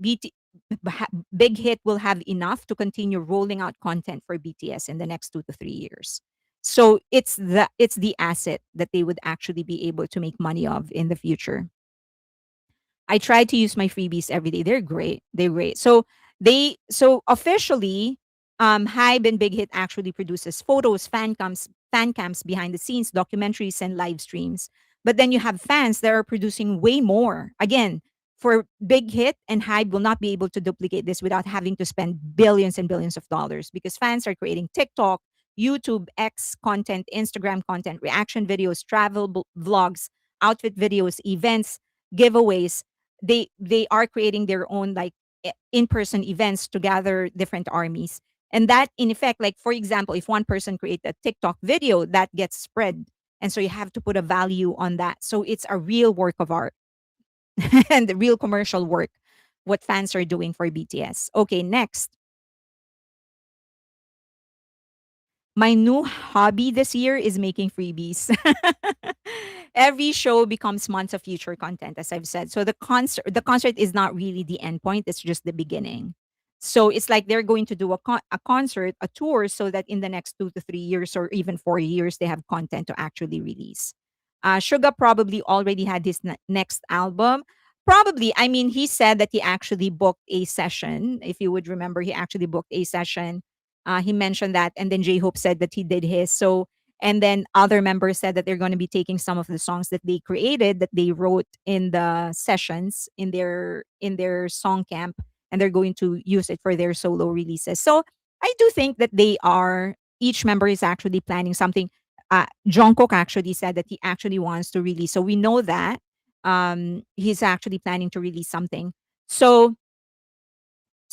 Big Hit will have enough to continue rolling out content for BTS in the next 2 to 3 years. So it's the asset that they would actually be able to make money of in the future. I try to use my freebies every day. They're great. They're great. So officially, Hybe and Big Hit actually produces photos, fan cams behind the scenes, documentaries, and live streams. But then you have fans that are producing way more. Again, for Big Hit and Hybe will not be able to duplicate this without having to spend billions and billions of dollars because fans are creating TikTok, YouTube, X content, Instagram content, reaction videos, travel vlogs, outfit videos, events, giveaways. They are creating their own like in-person events to gather different armies, and that in effect, like for example, if one person create a TikTok video, that gets spread, and so you have to put a value on that, so it's a real work of art and the real commercial work what fans are doing for BTS. Okay, next. My new hobby this year is making freebies. Every show becomes months of future content, as I've said. So the concert is not really the end point, it's just the beginning. So it's like they're going to do a concert, a tour, so that in the next 2 to 3 years or even 4 years, they have content to actually release. Suga probably already had his next album. Probably, I mean, he said that he actually booked a session. If you would remember, he actually booked a session. He mentioned that, and then J Hope said that he did his. So, and then other members said that they're going to be taking some of the songs that they created, that they wrote in the sessions in their song camp, and they're going to use it for their solo releases. So, I do think that they are. Each member is actually planning something. Jungkook actually said that he actually wants to release. So we know that he's actually planning to release something. So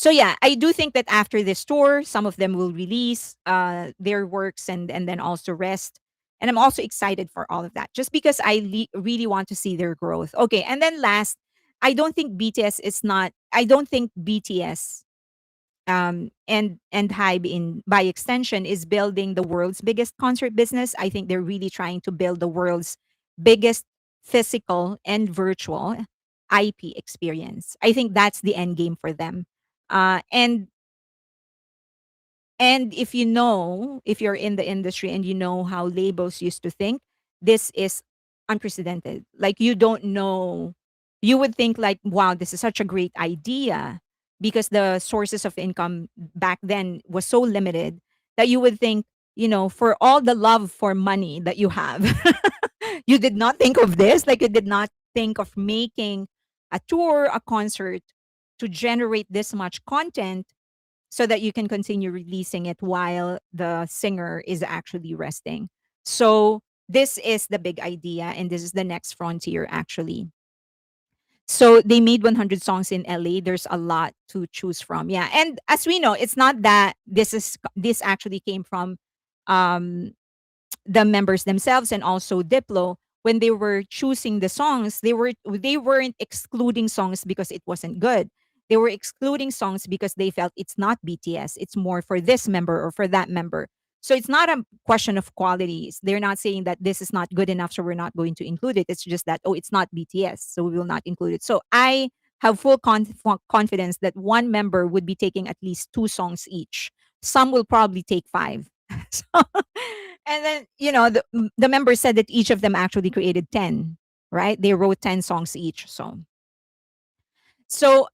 yeah, I do think that after this tour, some of them will release their works and then also rest. And I'm also excited for all of that, just because I really want to see their growth. Okay, and then last, I don't think BTS is not. I don't think BTS and HYBE in by extension is building the world's biggest concert business. I think they're really trying to build the world's biggest physical and virtual IP experience. I think that's the end game for them. And if you know, if you're in the industry and you know how labels used to think, this is unprecedented. Like you don't know, you would think like, wow, this is such a great idea. because the sources of income back then was so limited that you would think, for all the love for money that you have, you did not think of this. Like, you did not think of making a tour, a concert to generate this much content so that you can continue releasing it while the singer is actually resting. So, this is the big idea, and this is the next frontier, actually. So they made 100 songs in LA. There's a lot to choose from. Yeah. And as we know, it's not that this actually came from um the members themselves, and also Diplo. When they were choosing the songs, they weren't excluding songs because it wasn't good. They were excluding songs because they felt it's not BTS. It's more for this member or for that member. So it's not a question of qualities. They're not saying that this is not good enough, so we're not going to include it. It's just that, oh, it's not BTS, so we will not include it. So I have full confidence that one member would be taking at least two songs each. Some will probably take five. So, and then, the members said that each of them actually created 10, right? They wrote 10 songs each. So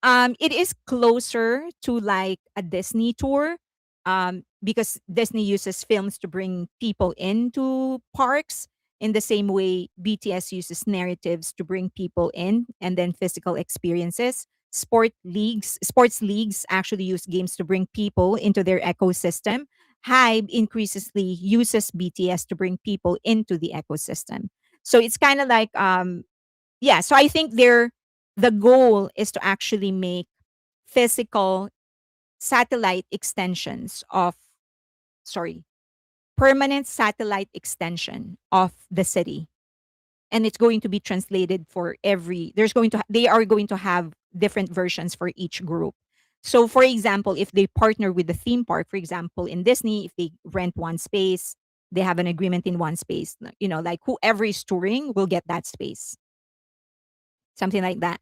it is closer to like a Disney tour, because Disney uses films to bring people into parks in the same way BTS uses narratives to bring people in, and then physical experiences. Sports leagues actually use games to bring people into their ecosystem. HYBE increasingly uses BTS to bring people into the ecosystem. So it's kind of like, yeah, so I think the goal is to actually make physical satellite extensions of sorry permanent satellite extension of the city, and it's going to be translated for every there's going to they are going to have different versions for each group. So for example, if they partner with the theme park, for example in Disney, if they rent one space, they have an agreement in one space, like whoever is touring will get that space, something like that.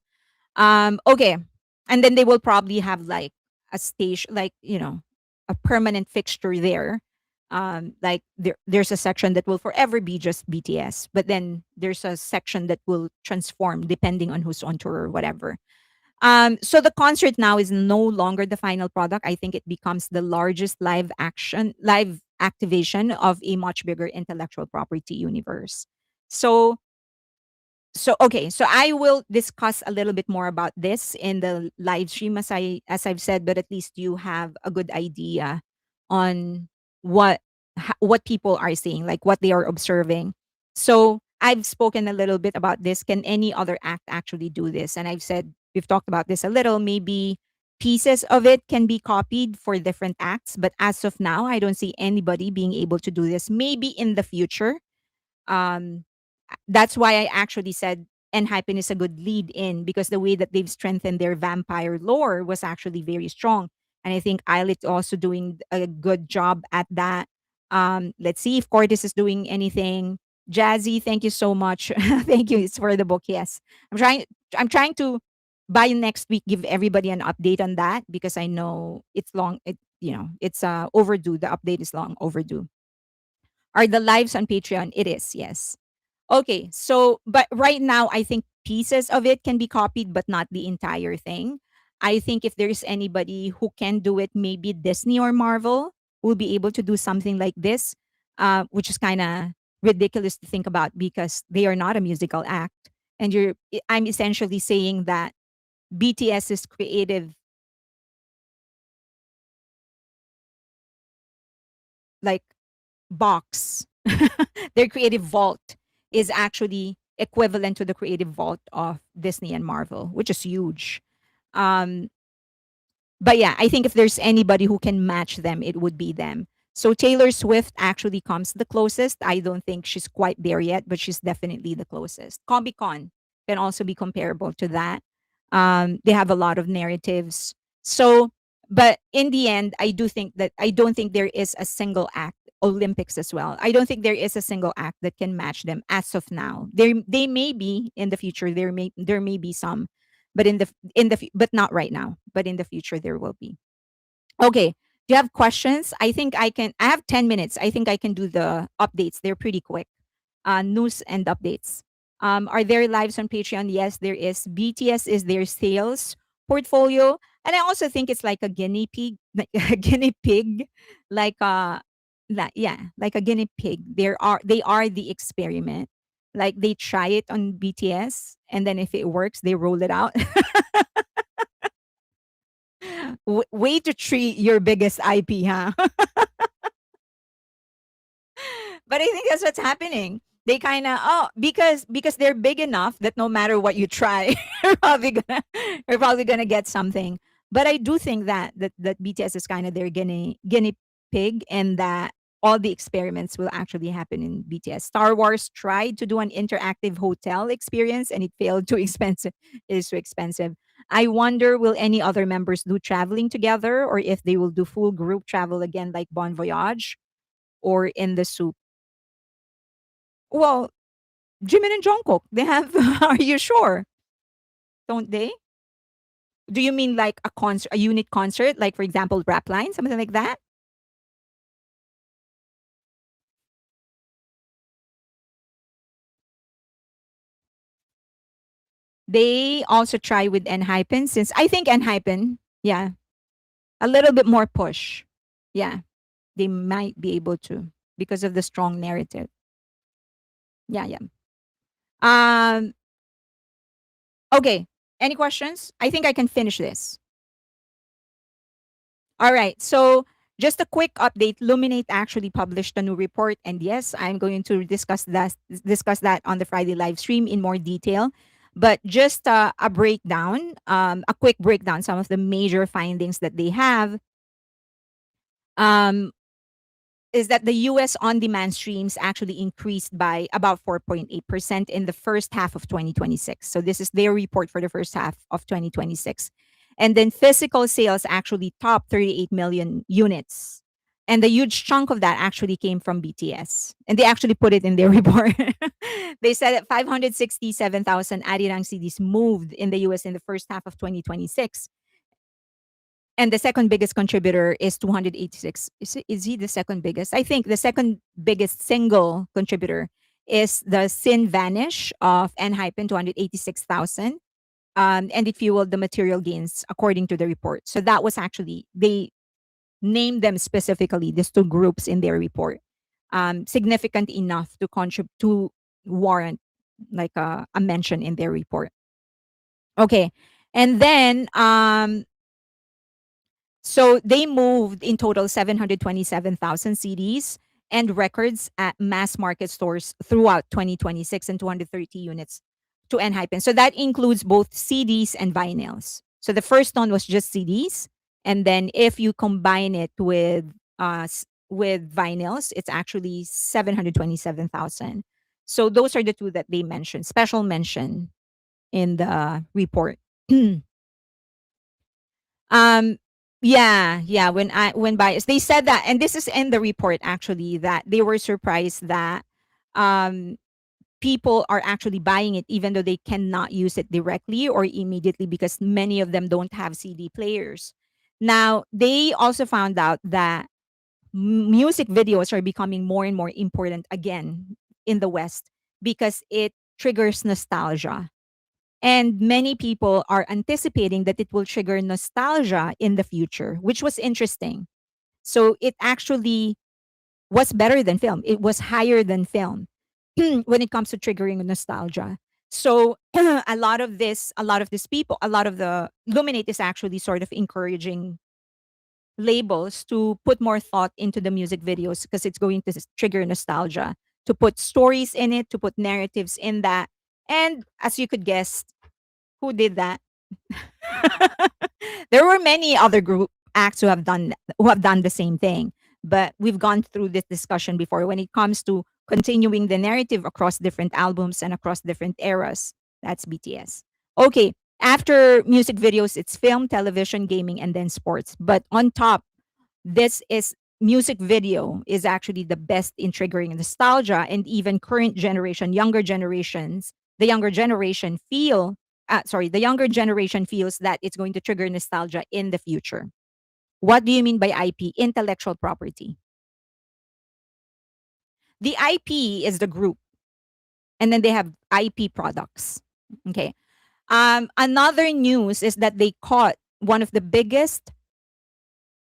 Okay. And then they will probably have like a station, like, a permanent fixture there. Like there's a section that will forever be just BTS, but then there's a section that will transform depending on who's on tour or whatever. So the concert now is no longer the final product. I think it becomes the largest live activation of a much bigger intellectual property universe. So okay, so I will discuss a little bit more about this in the live stream, as I've said, but at least you have a good idea on what what people are saying, like what they are observing. So I've spoken a little bit about this. Can any other act actually do this? And I've said we've talked about this a little. Maybe pieces of it can be copied for different acts, but as of now, I don't see anybody being able to do this. Maybe in the future, um, that's why I actually said Enhypen is a good lead in, because the way that they've strengthened their vampire lore was actually very strong. And I think Eilit's also doing a good job at that. Let's see if Cordis is doing anything. Jazzy, thank you so much. Thank you. It's for the book. Yes. I'm trying to by next week give everybody an update on that, because I know it's long. It's overdue. The update is long overdue. Are the lives on Patreon? It is, yes. Okay, so but right now I think pieces of it can be copied, but not the entire thing. I think if there's anybody who can do it, maybe Disney or Marvel will be able to do something like this, which is kind of ridiculous to think about because they are not a musical act. And I'm essentially saying that BTS's creative, like, box, their creative vault is actually equivalent to the creative vault of Disney and Marvel, which is huge. Um, but yeah, I think if there's anybody who can match them, it would be them. So Taylor Swift actually comes the closest. I don't think she's quite there yet, but she's definitely the closest. Comic Con can also be comparable to that. They have a lot of narratives. So, but in the end, I don't think there is a single act. Olympics as well. I don't think there is a single act that can match them as of now. They may be in the future. There may be some, but but not right now. But in the future there will be. Okay. Do you have questions? I have 10 minutes. I think I can do the updates. They're pretty quick. News and updates. Are there lives on Patreon? Yes, there is. BTS is their sales portfolio. And I also think it's like a guinea pig, like a guinea pig, like yeah, like a guinea pig. They are the experiment. Like they try it on BTS, and then if it works, they roll it out. Way to treat your biggest IP, huh? But I think that's what's happening. They kind of because they're big enough that no matter what you try, you're probably gonna get something. But I do think that BTS is kind of their guinea pig, and that all the experiments will actually happen in BTS. Star Wars tried to do an interactive hotel experience, and it failed. Too expensive. It is too expensive. I wonder, will any other members do traveling together, or if they will do full group travel again, like Bon Voyage or in the soup. Well, Jimin and Jungkook, they have. Are you sure? Don't they? Do you mean like a concert, a unit concert, like for example, rap line, something like that? They also try with Enhypen, since I think Enhypen, yeah, a little bit more push. Yeah, they might be able to because of the strong narrative. Yeah, yeah. Um. Okay. Any questions? I think I can finish this. All right. So just a quick update. Luminate actually published a new report, and yes, I'm going to discuss that on the Friday live stream in more detail. But just a breakdown, a quick breakdown, some of the major findings that they have. Um, is that the US on demand streams actually increased by about 4.8% in the first half of 2026. So, this is their report for the first half of 2026. And then physical sales actually topped 38 million units. And the huge chunk of that actually came from BTS. And they actually put it in their report. They said that 567,000 Arirang CDs moved in the US in the first half of 2026, and the second biggest contributor is 286. Is he the second biggest? I think the second biggest single contributor is the Sin Vanish of Enhypen, 286,000. And it fueled the material gains according to the report. So that was actually, they named them specifically, these two groups in their report. Significant enough to contribute to warrant like a mention in their report. Okay. And then so they moved in total 727,000 CDs and records at mass market stores throughout 2026, and 230 units to Enhypen. So that includes both CDs and vinyls. So the first one was just CDs, and then if you combine it with vinyls, it's actually 727,000. So those are the two that they mentioned, special mention in the report. Um, yeah, yeah. When buyers, they said that, and this is in the report actually, that they were surprised that um people are actually buying it even though they cannot use it directly or immediately because many of them don't have CD players. Now, they also found out that music videos are becoming more and more important again in the West because it triggers nostalgia. And many people are anticipating that it will trigger nostalgia in the future, which was interesting. So it actually was better than film. It was higher than film when it comes to triggering nostalgia. So a lot of these people, a lot of the Luminate is actually sort of encouraging labels to put more thought into the music videos because it's going to trigger nostalgia, to put stories in it, to put narratives in that. And as you could guess, who did that? There were many other group acts who have done the same thing, but we've gone through this discussion before when it comes to continuing the narrative across different albums and across different eras. That's BTS. Okay, after music videos, it's film, television, gaming, and then sports. But on top, this is music video is actually the best in triggering nostalgia, and even current generation, younger generations, the younger generation feel the younger generation feels that it's going to trigger nostalgia in the future. What do you mean by IP? Intellectual property. The IP is the group, and then they have IP products. Okay. Another news is that they caught one of the biggest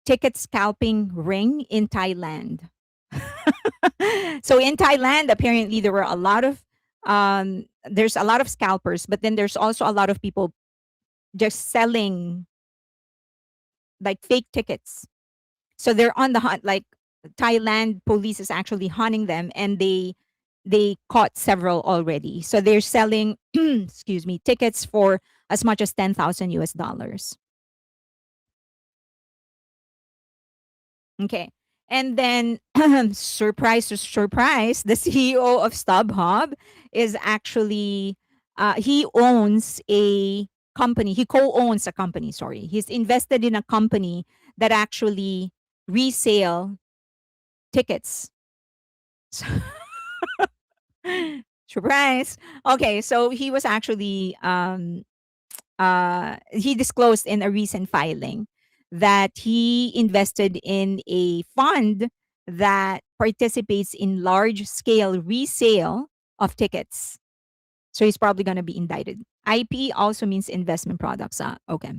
ticket scalping ring in Thailand. So in Thailand, apparently there were a lot of there's a lot of scalpers, but then there's also a lot of people just selling like fake tickets. So they're on the hunt. Like Thailand police is actually hunting them, and they caught several already. So they're selling, excuse me, tickets for as much as 10,000 US dollars. Okay. And then, surprise to surprise, the CEO of StubHub is actually, he owns a company. He co owns a company, sorry. He's invested in a company that actually resale tickets. Surprise. Okay. So he was actually, he disclosed in a recent filing that he invested in a fund that participates in large scale resale of tickets. So he's probably going to be indicted. IP also means investment products. Okay.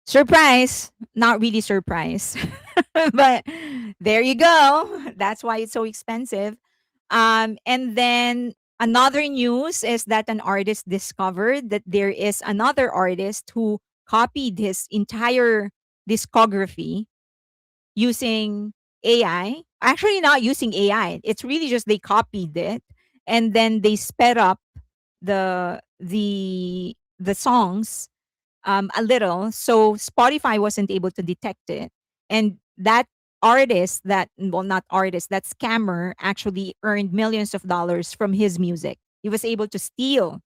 Surprise. Not really surprise. But there you go. That's why it's so expensive. And then another news is that an artist discovered that there is another artist who copied his entire discography using AI. Actually, not using AI. It's really just they copied it and then they sped up the songs a little, so Spotify wasn't able to detect it. And that artist, that well, not artist, that scammer actually earned millions of dollars from his music. He was able to steal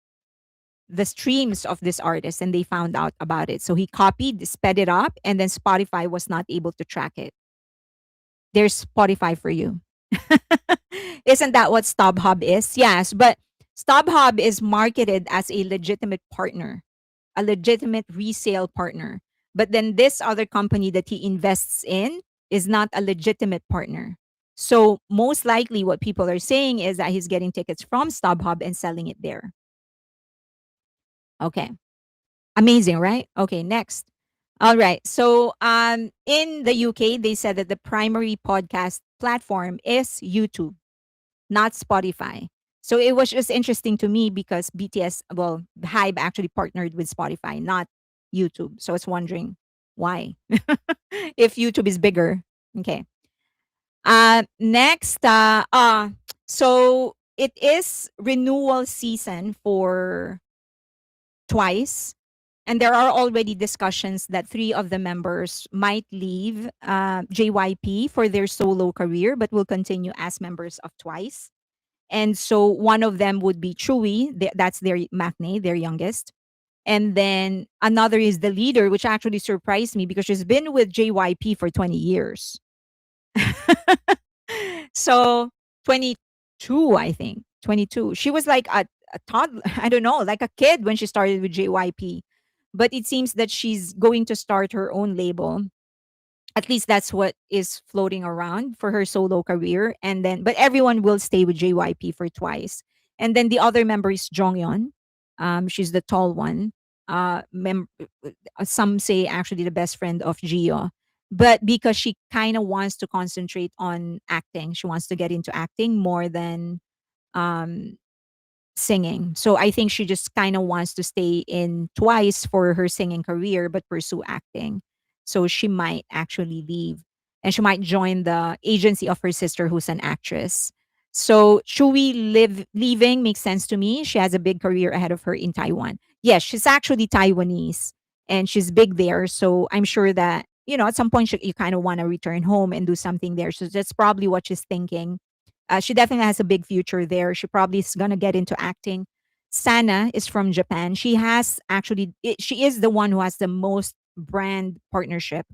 the streams of this artist, and they found out about it. So he copied, sped it up, and then Spotify was not able to track it. There's Spotify for you. Isn't that what StubHub is? Yes, but StubHub is marketed as a legitimate partner, a legitimate resale partner. But then this other company that he invests in is not a legitimate partner. So most likely what people are saying is that he's getting tickets from StubHub and selling it there. Okay. Amazing, right? Okay, next. All right. So in the UK they said that the primary podcast platform is YouTube, not Spotify. So it was just interesting to me because BTS, well, HYBE actually partnered with Spotify, not YouTube. So I was wondering why, if YouTube is bigger. Okay. Next, so it is renewal season for Twice. And there are already discussions that three of the members might leave JYP for their solo career, but will continue as members of Twice. And so one of them would be Chewy, that's their maknae, their youngest. And then another is the leader, which actually surprised me because she's been with JYP for 20 years. So 22, I think. 22. She was like a toddler, I don't know, like a kid when she started with JYP. But it seems that she's going to start her own label. At least that's what is floating around for her solo career. And then, but everyone will stay with JYP for Twice. And then the other member is Jonghyun. She's the tall one. Some say actually the best friend of Gio. But because she kind of wants to concentrate on acting, she wants to get into acting more than um, singing. So I think she just kind of wants to stay in Twice for her singing career, but pursue acting. So she might actually leave and she might join the agency of her sister, who's an actress. So Shui leaving makes sense to me. She has a big career ahead of her in Taiwan. Yes, she's actually Taiwanese and she's big there. So I'm sure that, at some point you kind of want to return home and do something there. So that's probably what she's thinking. She definitely has a big future there. She probably is gonna get into acting. Sana is from Japan. She has actually, she is the one who has the most brand partnership,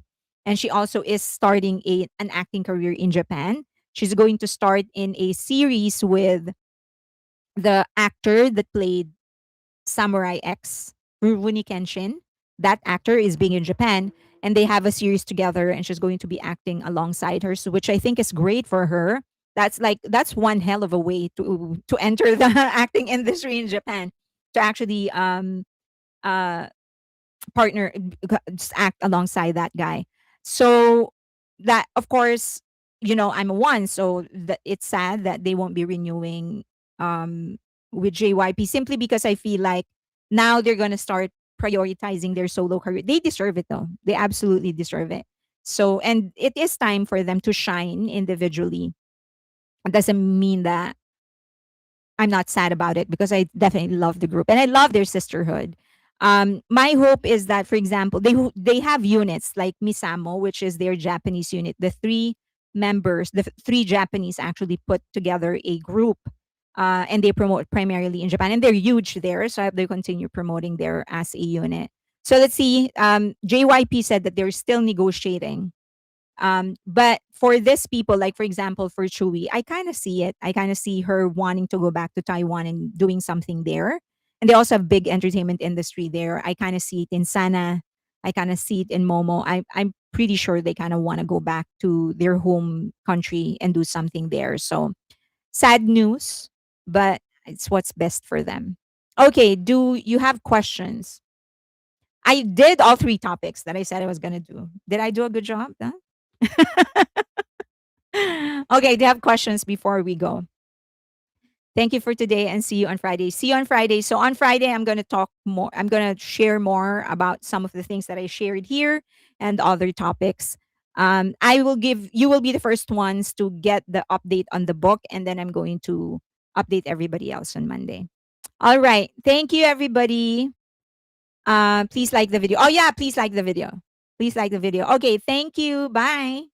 and she also is starting an acting career in Japan. She's going to start in a series with the actor that played Samurai X, Rurouni Kenshin. That actor is being in Japan, and they have a series together, and she's going to be acting alongside her, so which I think is great for her. That's one hell of a way to enter the acting industry in Japan, to actually uh partner, just act alongside that guy. So that, of course, I'm a one, so it's sad that they won't be renewing um with JYP, simply because I feel like now they're gonna start prioritizing their solo career. They deserve it though. They absolutely deserve it. So, and it is time for them to shine individually. It doesn't mean that I'm not sad about it, because I definitely love the group and I love their sisterhood. My hope is that, for example, they have units like Misamo, which is their Japanese unit. The three members, three Japanese, actually put together a group, and they promote primarily in Japan, and they're huge there. So I hope they continue promoting there as a unit. So let's see. JYP said that they're still negotiating, but for this people, like for example, for Chewy, I kind of see it. I kind of see her wanting to go back to Taiwan and doing something there. And they also have big entertainment industry there. I kind of see it in Sana. I kind of see it in Momo. I'm pretty sure they kind of want to go back to their home country and do something there. So sad news, but it's what's best for them. Okay, do you have questions? I did all three topics that I said I was going to do. Did I do a good job? Huh? Okay, do you have questions before we go? Thank you for today and see you on Friday. See you on Friday. So on Friday, I'm going to talk more. I'm going to share more about some of the things that I shared here and other topics. You will be the first ones to get the update on the book, and then I'm going to update everybody else on Monday. All right. Thank you, everybody. Please like the video. Oh, yeah, please like the video. Please like the video. Okay. Thank you. Bye.